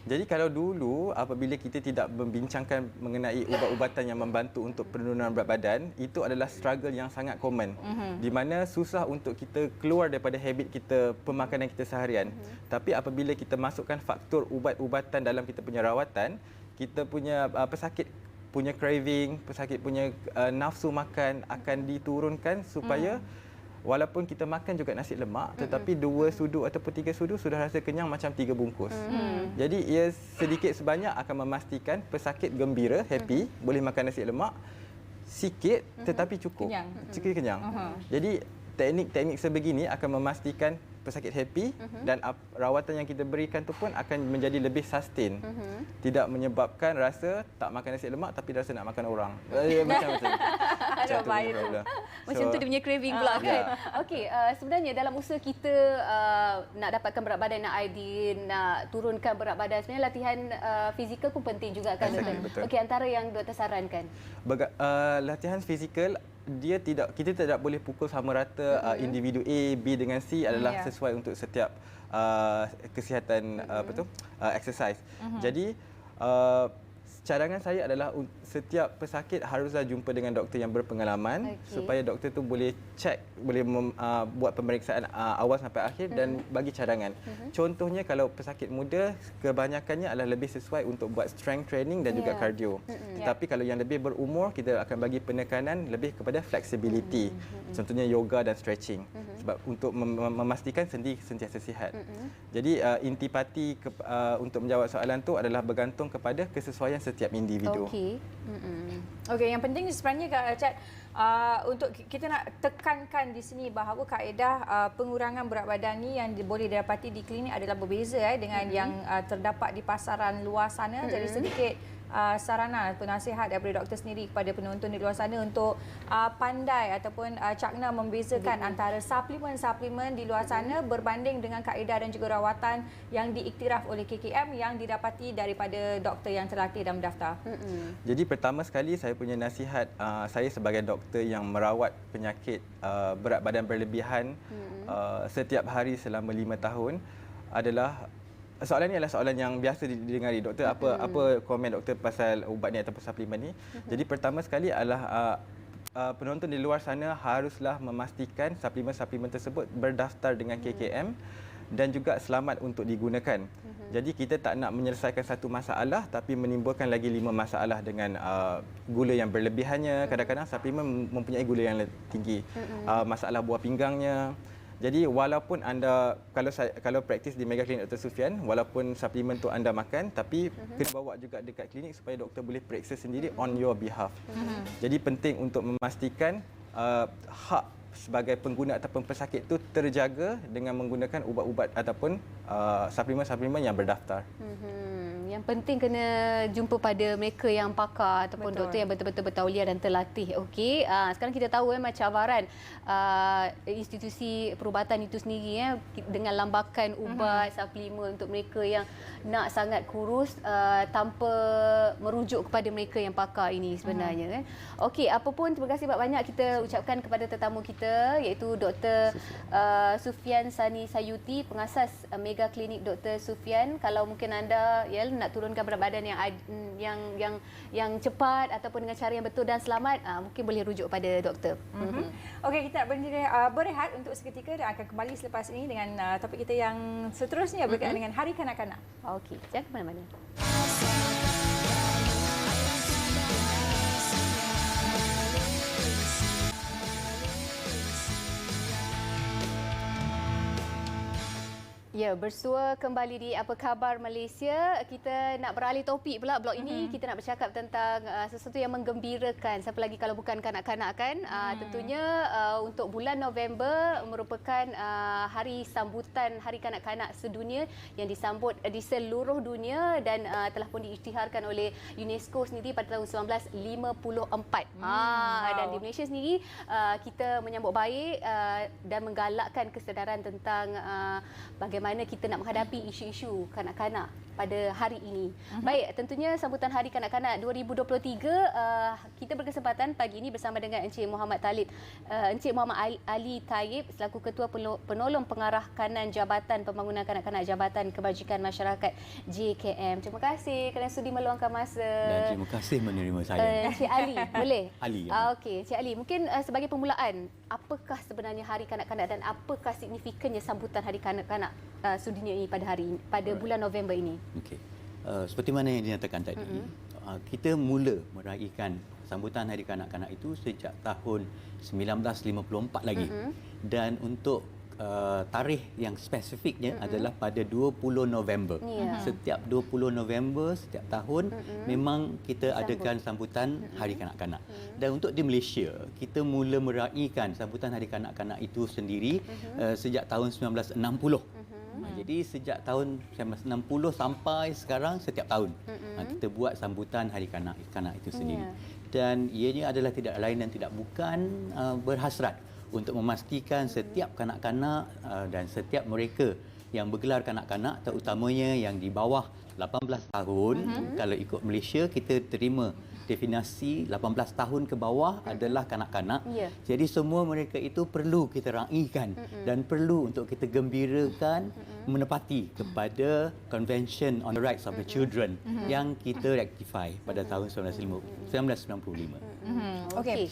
Jadi kalau dulu apabila kita tidak membincangkan mengenai ubat-ubatan yang membantu untuk penurunan berat badan, itu adalah struggle yang sangat common. Di mana susah untuk kita keluar daripada habit kita, pemakanan kita seharian. Tapi apabila kita masukkan faktor ubat-ubatan dalam kita punya rawatan, kita punya pesakit punya craving, pesakit punya nafsu makan akan diturunkan supaya walaupun kita makan juga nasi lemak, tetapi 2 sudu ataupun 3 sudu sudah rasa kenyang macam 3 bungkus. Jadi ia sedikit sebanyak akan memastikan pesakit gembira, happy, boleh makan nasi lemak sikit tetapi cukup. Kenyang. Jadi teknik-teknik sebegini akan memastikan pesakit happy dan rawatan yang kita berikan tu pun akan menjadi lebih sustain. Tidak menyebabkan rasa tak makan nasi lemak tapi rasa nak makan orang. Macam-macam. Macam tu dia punya craving pula kan. Okey, sebenarnya dalam usaha kita nak dapatkan berat badan, nak ideal, nak turunkan berat badan, sebenarnya latihan fizikal pun penting juga kan doktor? Okey, antara yang doktor sarankan. Latihan fizikal kita tidak boleh pukul sama rata individu A, B dengan C adalah sesuai untuk setiap kesihatan exercise. Jadi cadangan saya adalah setiap pesakit haruslah jumpa dengan doktor yang berpengalaman supaya doktor tu boleh check, boleh buat pemeriksaan awal sampai akhir dan bagi cadangan. Contohnya kalau pesakit muda kebanyakannya adalah lebih sesuai untuk buat strength training dan juga cardio. Tetapi kalau yang lebih berumur kita akan bagi penekanan lebih kepada flexibility. Contohnya yoga dan stretching. Sebab untuk memastikan sendi sentiasa sihat. Jadi intipati untuk menjawab soalan tu adalah bergantung kepada kesesuaian setiap individu. Okey, yang penting sebenarnya Kak Achad, untuk kita nak tekankan di sini bahawa kaedah pengurangan berat badan ni yang boleh didapati di klinik adalah berbeza dengan yang terdapat di pasaran luar sana. Jadi sedikit saranan atau nasihat daripada doktor sendiri kepada penonton di luar sana untuk pandai ataupun cakna membezakan antara suplemen-suplemen di luar sana berbanding dengan kaedah dan juga rawatan yang diiktiraf oleh KKM yang didapati daripada doktor yang terlatih dan mendaftar. Jadi pertama sekali saya punya nasihat, saya sebagai doktor yang merawat penyakit berat badan berlebihan setiap hari selama 5 tahun adalah soalan ni adalah soalan yang biasa didengari. Doktor, apa komen doktor pasal ubat ni ataupun suplemen ni? Jadi pertama sekali adalah penonton di luar sana haruslah memastikan suplemen-suplemen tersebut berdaftar dengan KKM dan juga selamat untuk digunakan. Jadi kita tak nak menyelesaikan satu masalah tapi menimbulkan lagi 5 masalah dengan gula yang berlebihannya. Kadang-kadang suplemen mempunyai gula yang tinggi. Masalah buah pinggangnya. Jadi walaupun anda kalau praktis di Mega Clinic Dr. Sufian, walaupun suplemen tu anda makan tapi kena bawa juga dekat klinik supaya doktor boleh periksa sendiri on your behalf. Jadi penting untuk memastikan hak sebagai pengguna ataupun pesakit itu terjaga dengan menggunakan ubat-ubat ataupun suplemen-suplemen yang berdaftar. Yang penting kena jumpa pada mereka yang pakar ataupun doktor yang betul-betul bertauliah dan terlatih. Okey, sekarang kita tahu macam cabaran institusi perubatan itu sendiri dengan lambakan ubat, suplemen untuk mereka yang nak sangat kurus tanpa merujuk kepada mereka yang pakar ini sebenarnya kan. Okey, apapun terima kasih banyak kita ucapkan kepada tetamu kita iaitu Dr. Sufian Sani Sayuti, pengasas Mega Clinic Dr. Sufian. Kalau mungkin anda nak turunkan berat badan yang cepat ataupun dengan cara yang betul dan selamat, mungkin boleh rujuk pada doktor. Okey, kita nak berehat untuk seketika dan akan kembali selepas ini dengan topik kita yang seterusnya berkaitan dengan Hari Kanak-Kanak. Okey, jangan ke mana-mana. Ya, bersua kembali di Apa Khabar Malaysia. Kita nak beralih topik pula blok ini. Kita nak bercakap tentang sesuatu yang menggembirakan. Siapa lagi kalau bukan kanak-kanak kan? Tentunya untuk bulan November merupakan hari sambutan Hari Kanak-Kanak sedunia yang disambut di seluruh dunia dan telah pun diisytiharkan oleh UNESCO sendiri pada tahun 1954. Dan di Malaysia sendiri kita menyambut baik dan menggalakkan kesedaran tentang bagaimana kita nak menghadapi isu-isu kanak-kanak pada hari ini. Baik, tentunya sambutan Hari Kanak-Kanak 2023 kita berkesempatan pagi ini bersama dengan Encik Muhammad Talib, Encik Muhammad Ali Taib selaku Ketua Penolong Pengarah Kanan Jabatan Pembangunan Kanak-Kanak Jabatan Kebajikan Masyarakat JKM. Terima kasih kerana sudi meluangkan masa. Dan terima kasih menerima saya. Encik Ali, boleh? Ali. Okey, Encik Ali, mungkin sebagai permulaan, apakah sebenarnya Hari Kanak-Kanak dan apakah signifikannya sambutan Hari Kanak-Kanak sedunia ini pada bulan November ini? Okey. Seperti mana yang dinyatakan tadi, kita mula meraihkan sambutan Hari Kanak-Kanak itu sejak tahun 1954 lagi. Dan untuk tarikh yang spesifiknya adalah pada 20 November. Setiap 20 November setiap tahun memang kita adakan sambutan Hari Kanak-Kanak. Dan untuk di Malaysia, kita mula meraihkan sambutan Hari Kanak-Kanak itu sendiri sejak tahun 1960. Jadi sejak tahun 1960 sampai sekarang setiap tahun kita buat sambutan Hari Kanak-Kanak itu sendiri. Dan ianya adalah tidak lain dan tidak bukan berhasrat untuk memastikan setiap kanak-kanak dan setiap mereka yang bergelar kanak-kanak, terutamanya yang di bawah 18 tahun, kalau ikut Malaysia kita terima definisi 18 tahun ke bawah adalah kanak-kanak. Jadi semua mereka itu perlu kita raikan dan perlu untuk kita gembirakan menepati kepada Convention on the Rights of the Children yang kita rectify pada tahun 1995. Okey.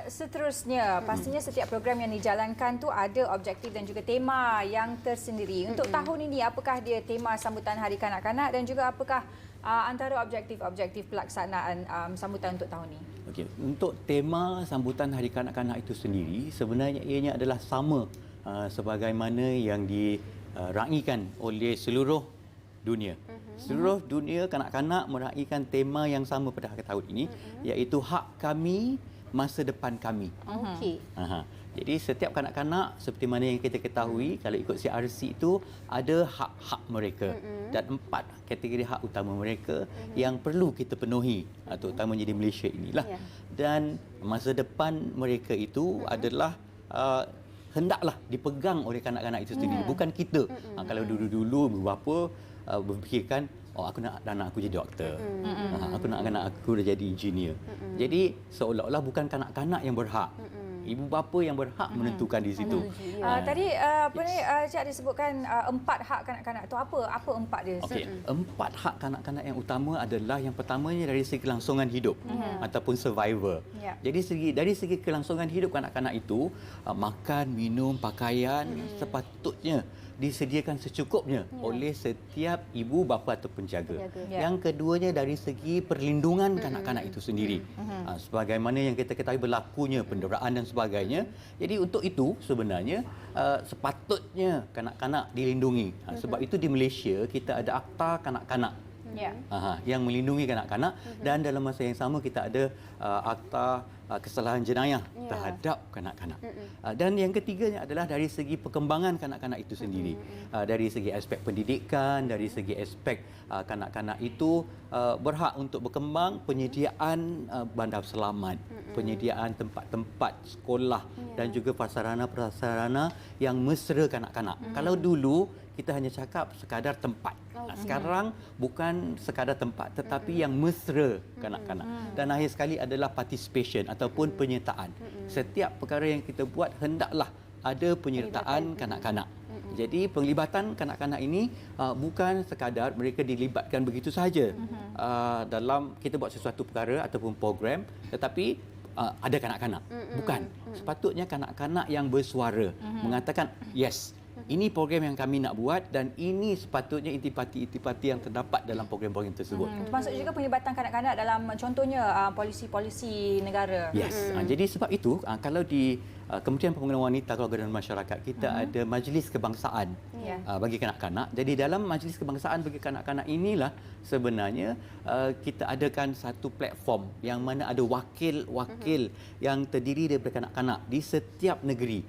Seterusnya, pastinya setiap program yang dijalankan tu ada objektif dan juga tema yang tersendiri. Untuk tahun ini, apakah dia tema sambutan Hari Kanak-Kanak dan juga apakah antara objektif-objektif pelaksanaan sambutan untuk tahun ini? Okey, untuk tema sambutan Hari Kanak-Kanak itu sendiri sebenarnya ianya adalah sama sebagaimana yang diraikan oleh seluruh dunia. Seluruh dunia kanak-kanak meraihkan tema yang sama pada tahun ini, iaitu hak kami, masa depan kami. Okey. Jadi setiap kanak-kanak seperti mana yang kita ketahui, kalau ikut CRC itu ada hak-hak mereka dan 4 kategori hak utama mereka yang perlu kita penuhi, terutamanya di Malaysia inilah. Dan masa depan mereka itu adalah hendaklah dipegang oleh kanak-kanak itu sendiri, bukan kita. Kalau dulu-dulu beberapa berfikirkan, aku nak anak aku jadi doktor, aku nak anak aku dah jadi engineer. Jadi seolah-olah bukan kanak-kanak yang berhak, ibu bapa yang berhak menentukan di situ. Tadi Cik ada sebutkan 4 hak kanak-kanak tu, apa 4 dia? Okey, 4 hak kanak-kanak yang utama adalah yang pertamanya dari segi kelangsungan hidup ataupun survivor. Jadi dari segi kelangsungan hidup kanak-kanak itu, makan, minum, pakaian sepatutnya disediakan secukupnya oleh setiap ibu bapa atau penjaga. Yang keduanya dari segi perlindungan kanak-kanak itu sendiri. Sebagaimana yang kita ketahui berlakunya penderaan dan sebagainya. Jadi untuk itu sebenarnya sepatutnya kanak-kanak dilindungi. Sebab itu di Malaysia kita ada Akta Kanak-Kanak. Yang melindungi kanak-kanak dan dalam masa yang sama kita ada Akta Kesalahan Jenayah terhadap kanak-kanak. Dan yang ketiganya adalah dari segi perkembangan kanak-kanak itu sendiri. Dari segi aspek pendidikan, dari segi aspek kanak-kanak itu berhak untuk berkembang, penyediaan bandar selamat, penyediaan tempat-tempat sekolah dan juga prasarana-prasarana yang mesra kanak-kanak. Kalau dulu kita hanya cakap sekadar tempat. Sekarang bukan sekadar tempat tetapi yang mesra kanak-kanak. Dan akhir sekali adalah participation ataupun penyertaan. Setiap perkara yang kita buat hendaklah ada penyertaan kanak-kanak. Jadi penglibatan kanak-kanak ini bukan sekadar mereka dilibatkan begitu sahaja dalam kita buat sesuatu perkara ataupun program, tetapi ada kanak-kanak. Bukan. Sepatutnya kanak-kanak yang bersuara mengatakan, yes, ini program yang kami nak buat dan ini sepatutnya intipati-intipati yang terdapat dalam program-program tersebut. Termasuk juga penglibatan kanak-kanak dalam contohnya polisi-polisi negara. Yes. Jadi sebab itu kalau di Kementerian Pembangunan Wanita, Keluarga dan Masyarakat kita ada Majlis Kebangsaan bagi kanak-kanak. Jadi dalam Majlis Kebangsaan bagi kanak-kanak inilah sebenarnya kita adakan satu platform yang mana ada wakil-wakil yang terdiri daripada kanak-kanak di setiap negeri.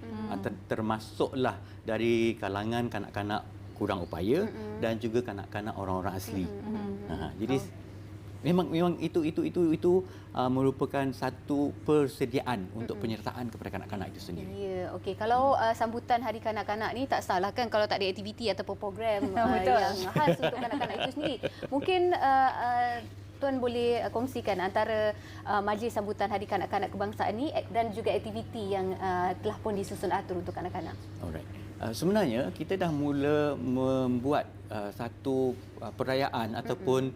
Termasuklah dari kalangan kanak-kanak kurang upaya dan juga kanak-kanak orang-orang asli. Jadi memang itu merupakan satu persediaan untuk penyertaan kepada kanak-kanak itu sendiri. Ya, okey. Kalau sambutan Hari Kanak-Kanak ni tak salah kan kalau tak ada aktiviti ataupun program yang khas untuk kanak-kanak itu sendiri. Mungkin Tuan boleh kongsikan antara majlis sambutan Hari Kanak-Kanak Kebangsaan ni dan juga aktiviti yang telah pun disusun atur untuk kanak-kanak. Alright. Sebenarnya kita dah mula membuat satu perayaan ataupun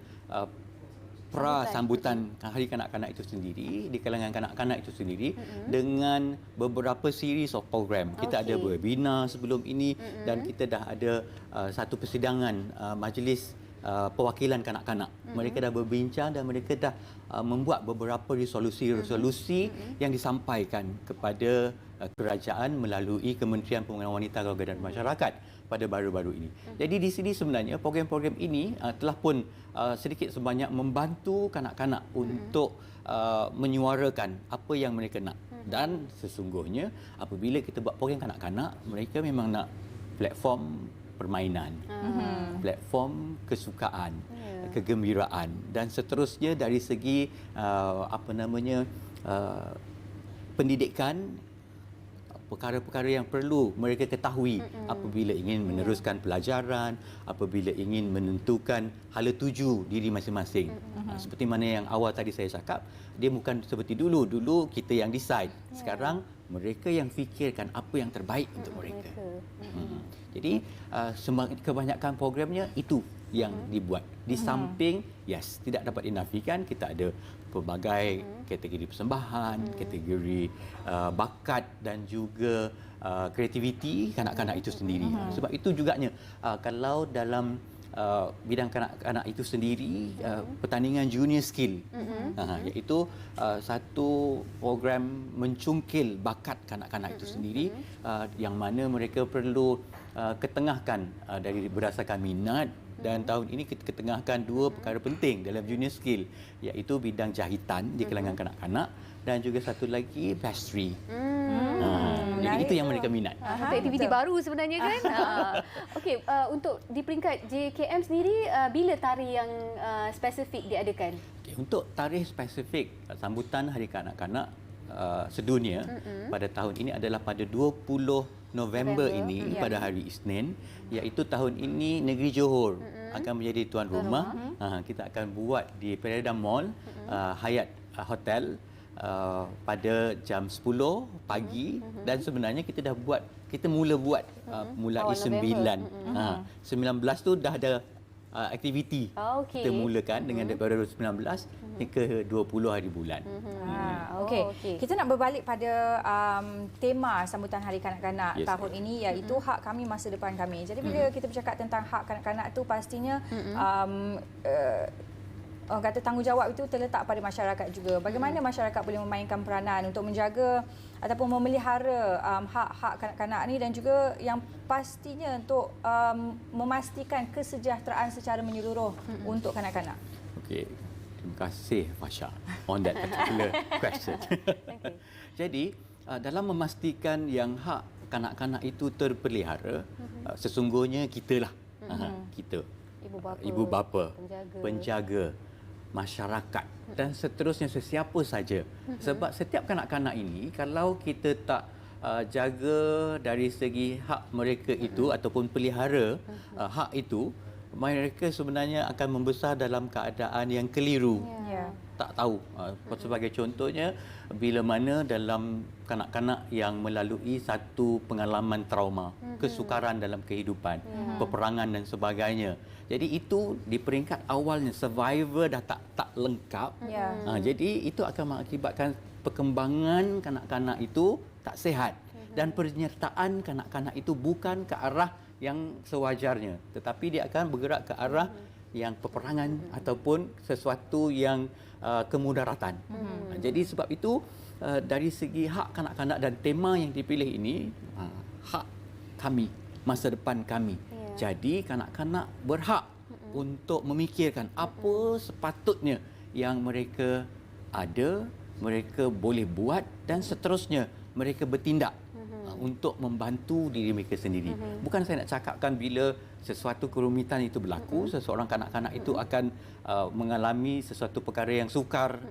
sambutan Hari Kanak-Kanak itu sendiri di kalangan kanak-kanak itu sendiri dengan beberapa series of program. Kita ada webinar sebelum ini dan kita dah ada satu persidangan majlis perwakilan kanak-kanak. Mereka dah berbincang dan mereka dah membuat beberapa resolusi yang disampaikan kepada kerajaan melalui Kementerian Pembangunan Wanita, Keluarga dan Masyarakat pada baru-baru ini. Jadi di sini sebenarnya program-program ini telah pun sedikit sebanyak membantu kanak-kanak untuk menyuarakan apa yang mereka nak. Dan sesungguhnya apabila kita buat program kanak-kanak, mereka memang nak platform permainan, platform kesukaan, kegembiraan dan seterusnya dari segi pendidikan, perkara-perkara yang perlu mereka ketahui apabila ingin meneruskan pelajaran, apabila ingin menentukan hala tuju diri masing-masing. Seperti mana yang awal tadi saya cakap, dia bukan seperti dulu. Dulu kita yang decide. Sekarang mereka yang fikirkan apa yang terbaik untuk mereka. Jadi kebanyakan programnya itu yang dibuat. Di samping, tidak dapat dinafikan, kita ada pelbagai kategori persembahan, kategori bakat dan juga kreativiti kanak-kanak itu sendiri. Sebab itu juganya kalau dalam bidang kanak-kanak itu sendiri, pertandingan junior skill, iaitu satu program mencungkil bakat kanak-kanak itu sendiri, yang mana mereka perlu ketengahkan dari berdasarkan minat. Dan tahun ini kita ketengahkan dua perkara penting dalam junior skill, iaitu bidang jahitan di kalangan kanak-kanak dan juga satu lagi pastry. Jadi itu yang mereka minat. Satu aktiviti baru sebenarnya kan. Okey, untuk di peringkat JKM sendiri, bila tarikh yang spesifik diadakan? Okay, untuk tarikh spesifik sambutan Hari Kanak-kanak sedunia pada tahun ini adalah pada 20 November ini, pada hari Isnin, iaitu tahun ini negeri Johor akan menjadi tuan rumah. Kita akan buat di Peradun Mall, Hyatt Hotel pada jam 10 pagi dan sebenarnya kita mula buat mulai 9. 19 tu dah ada aktiviti. Kita mulakan dengan daripada 19 ke 20 hari bulan. Okey. Kita nak berbalik pada tema sambutan Hari Kanak-kanak tahun ini, iaitu hak kami, masa depan kami. Jadi bila kita bercakap tentang hak kanak-kanak tu, pastinya orang kata tanggungjawab itu terletak pada masyarakat juga. Bagaimana masyarakat boleh memainkan peranan untuk menjaga ataupun memelihara hak-hak kanak-kanak ni, dan juga yang pastinya untuk memastikan kesejahteraan secara menyeluruh untuk kanak-kanak. Okey. Terima kasih Fasha on that particular question. Jadi dalam memastikan yang hak kanak-kanak itu terpelihara, sesungguhnya kita lah, kita ibu bapa, penjaga, masyarakat dan seterusnya, sesiapa saja. Sebab setiap kanak-kanak ini kalau kita tak jaga dari segi hak mereka itu ataupun pelihara hak itu, mereka sebenarnya akan membesar dalam keadaan yang keliru. Tak tahu. Sebagai contohnya, bila mana dalam kanak-kanak yang melalui satu pengalaman trauma, kesukaran dalam kehidupan, peperangan dan sebagainya. Jadi itu di peringkat awalnya survivor dah tak lengkap. Jadi itu akan mengakibatkan perkembangan kanak-kanak itu tak sihat dan penyertaan kanak-kanak itu bukan ke arah yang sewajarnya, tetapi dia akan bergerak ke arah yang peperangan ataupun sesuatu yang kemudaratan. Jadi sebab itu dari segi hak kanak-kanak dan tema yang dipilih ini, hak kami, masa depan kami. Jadi kanak-kanak berhak untuk memikirkan apa sepatutnya yang mereka ada, mereka boleh buat dan seterusnya mereka bertindak untuk membantu diri mereka sendiri. Bukan saya nak cakapkan bila sesuatu kerumitan itu berlaku, seseorang kanak-kanak itu akan mengalami sesuatu perkara yang sukar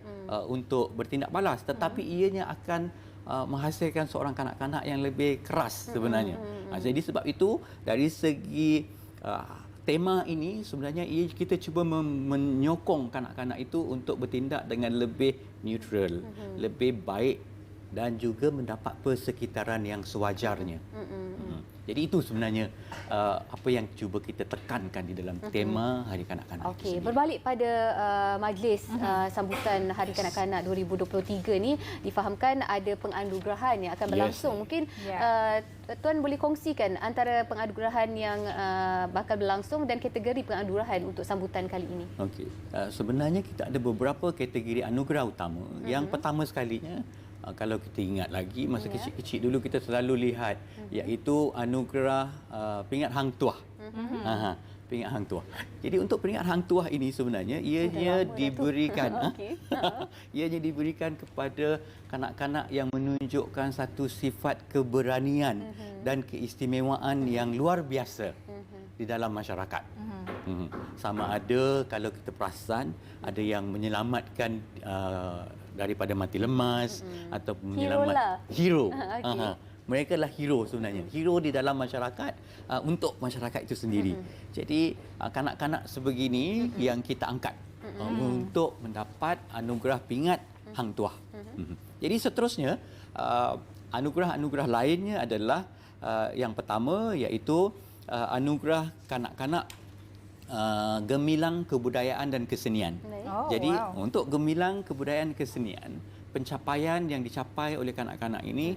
untuk bertindak balas, tetapi ianya akan menghasilkan seorang kanak-kanak yang lebih keras sebenarnya. Jadi sebab itu dari segi tema ini sebenarnya kita cuba menyokong kanak-kanak itu untuk bertindak dengan lebih neutral, lebih baik dan juga mendapat persekitaran yang sewajarnya. Jadi itu sebenarnya apa yang cuba kita tekankan di dalam tema Hari Kanak-Kanak. Okey, berbalik pada majlis sambutan Hari Kanak-Kanak 2023 ni, difahamkan ada penganugerahan yang akan berlangsung. Mungkin Tuan boleh kongsikan antara penganugerahan yang bakal berlangsung dan kategori penganugerahan untuk sambutan kali ini. Okey, sebenarnya kita ada beberapa kategori anugerah utama. Yang pertama sekalinya, kalau kita ingat lagi masa kecil-kecil dulu kita selalu lihat iaitu anugerah Peringkat Hang Tuah. Peringkat Hang Tuah. Jadi untuk Peringkat Hang Tuah ini sebenarnya ianya diberikan ianya diberikan kepada kanak-kanak yang menunjukkan satu sifat keberanian dan keistimewaan yang luar biasa di dalam masyarakat. Sama ada kalau kita perasan ada yang menyelamatkan daripada mati lemas ataupun menyelamat hero. Mereka adalah hero sebenarnya. Hero di dalam masyarakat untuk masyarakat itu sendiri. Jadi kanak-kanak sebegini yang kita angkat untuk mendapat anugerah Peringkat Hang Tuah. Jadi seterusnya anugerah-anugerah lainnya adalah yang pertama iaitu anugerah kanak-kanak Gemilang Kebudayaan dan Kesenian. Jadi untuk Gemilang Kebudayaan Kesenian, pencapaian yang dicapai oleh kanak-kanak ini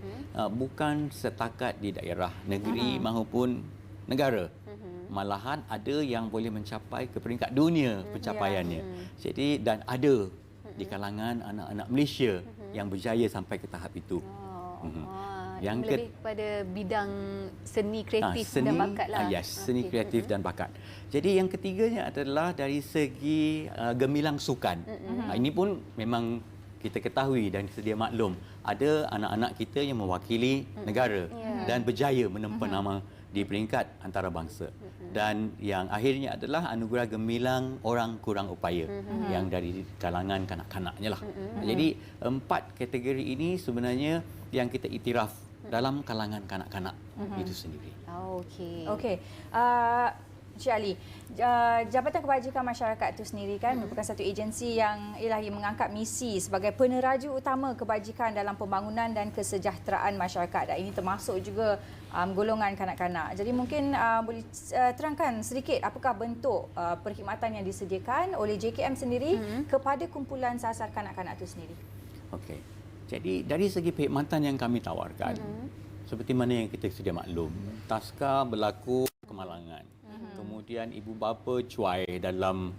bukan setakat di daerah negeri maupun negara. Malahan ada yang boleh mencapai ke peringkat dunia pencapaiannya. Jadi dan ada di kalangan anak-anak Malaysia yang berjaya sampai ke tahap itu. Yang lebih kepada bidang seni kreatif dan bakat lah. Seni kreatif dan bakat. Jadi yang ketiganya adalah dari segi gemilang sukan. Ini pun memang kita ketahui dan sedia maklum, ada anak-anak kita yang mewakili negara dan berjaya menempa nama di peringkat antarabangsa. Dan yang akhirnya adalah anugerah gemilang orang kurang upaya yang dari kalangan kanak-kanaknya lah. Jadi 4 kategori ini sebenarnya yang kita iktiraf dalam kalangan kanak-kanak itu sendiri. Okey. Encik Ali, Jabatan Kebajikan Masyarakat itu sendiri kan merupakan satu agensi yang ilahi mengangkat misi sebagai peneraju utama kebajikan dalam pembangunan dan kesejahteraan masyarakat. Dan ini termasuk juga golongan kanak-kanak. Jadi mungkin boleh terangkan sedikit apakah bentuk perkhidmatan yang disediakan oleh JKM sendiri kepada kumpulan sasar kanak-kanak itu sendiri. Okey. Jadi dari segi perkhidmatan yang kami tawarkan, seperti mana yang kita sedia maklum, taska berlaku kemalangan. Kemudian ibu bapa cuai dalam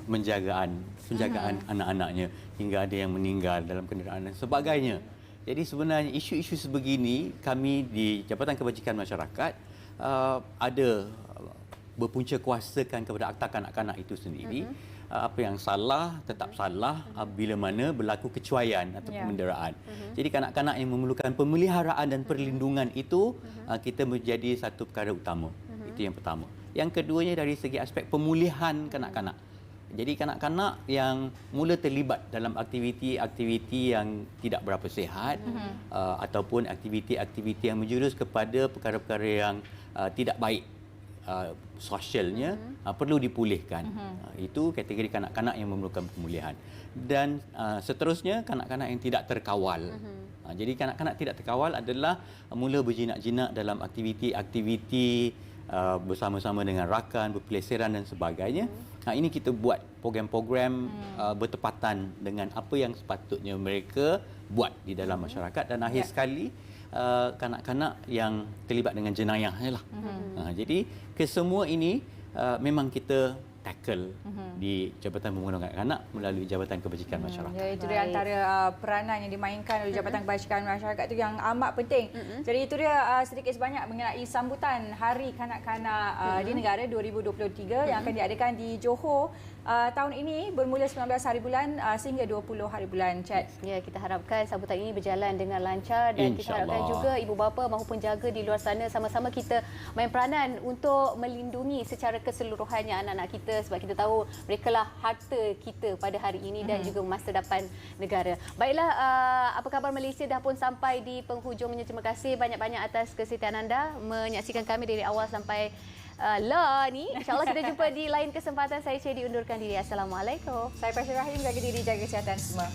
penjagaan anak-anaknya hingga ada yang meninggal dalam kenderaan dan sebagainya. Jadi sebenarnya isu-isu sebegini kami di Jabatan Kebajikan Masyarakat ada berpunca kuasakan kepada Akta Kanak-Kanak itu sendiri. Apa yang salah tetap salah bila mana berlaku kecuaian atau pemenderaan. Jadi kanak-kanak yang memerlukan pemeliharaan dan perlindungan itu kita menjadi satu perkara utama. Itu yang pertama. Yang keduanya dari segi aspek pemulihan kanak-kanak. Jadi kanak-kanak yang mula terlibat dalam aktiviti-aktiviti yang tidak berapa sihat ataupun aktiviti-aktiviti yang menjurus kepada perkara-perkara yang tidak baik sosialnya perlu dipulihkan. Itu kategori kanak-kanak yang memerlukan pemulihan. Dan seterusnya kanak-kanak yang tidak terkawal. Jadi kanak-kanak tidak terkawal adalah mula berjinak-jinak dalam aktiviti-aktiviti bersama-sama dengan rakan, berpeleseran dan sebagainya. Ini kita buat program-program bertepatan dengan apa yang sepatutnya mereka buat di dalam masyarakat dan akhir sekali kanak-kanak yang terlibat dengan jenayah lah. Jadi kesemua ini memang kita tackle di Jabatan Pembangunan Kanak-Kanak melalui Jabatan Kebajikan Masyarakat. Itu dia antara peranan yang dimainkan oleh Jabatan Kebajikan Masyarakat itu yang amat penting. Jadi itu dia sedikit sebanyak mengenai sambutan Hari Kanak-Kanak di negara 2023 yang akan diadakan di Johor tahun ini bermula 19 hari bulan sehingga 20 hari bulan. Chat. Ya, kita harapkan sambutan ini berjalan dengan lancar dan kita harapkan juga ibu bapa maupun jaga di luar sana sama-sama kita main peranan untuk melindungi secara keseluruhannya anak-anak kita sebab kita tahu mereka lah harta kita pada hari ini dan juga masa depan negara. Baiklah, apa khabar Malaysia dah pun sampai di penghujungnya. Terima kasih banyak-banyak atas kesetiaan anda menyaksikan kami dari awal sampai ni. InsyaAllah kita jumpa di lain kesempatan. Saya Cedi undurkan diri. Assalamualaikum. Saya Pasir Rahim, jaga diri, jaga kesihatan semua.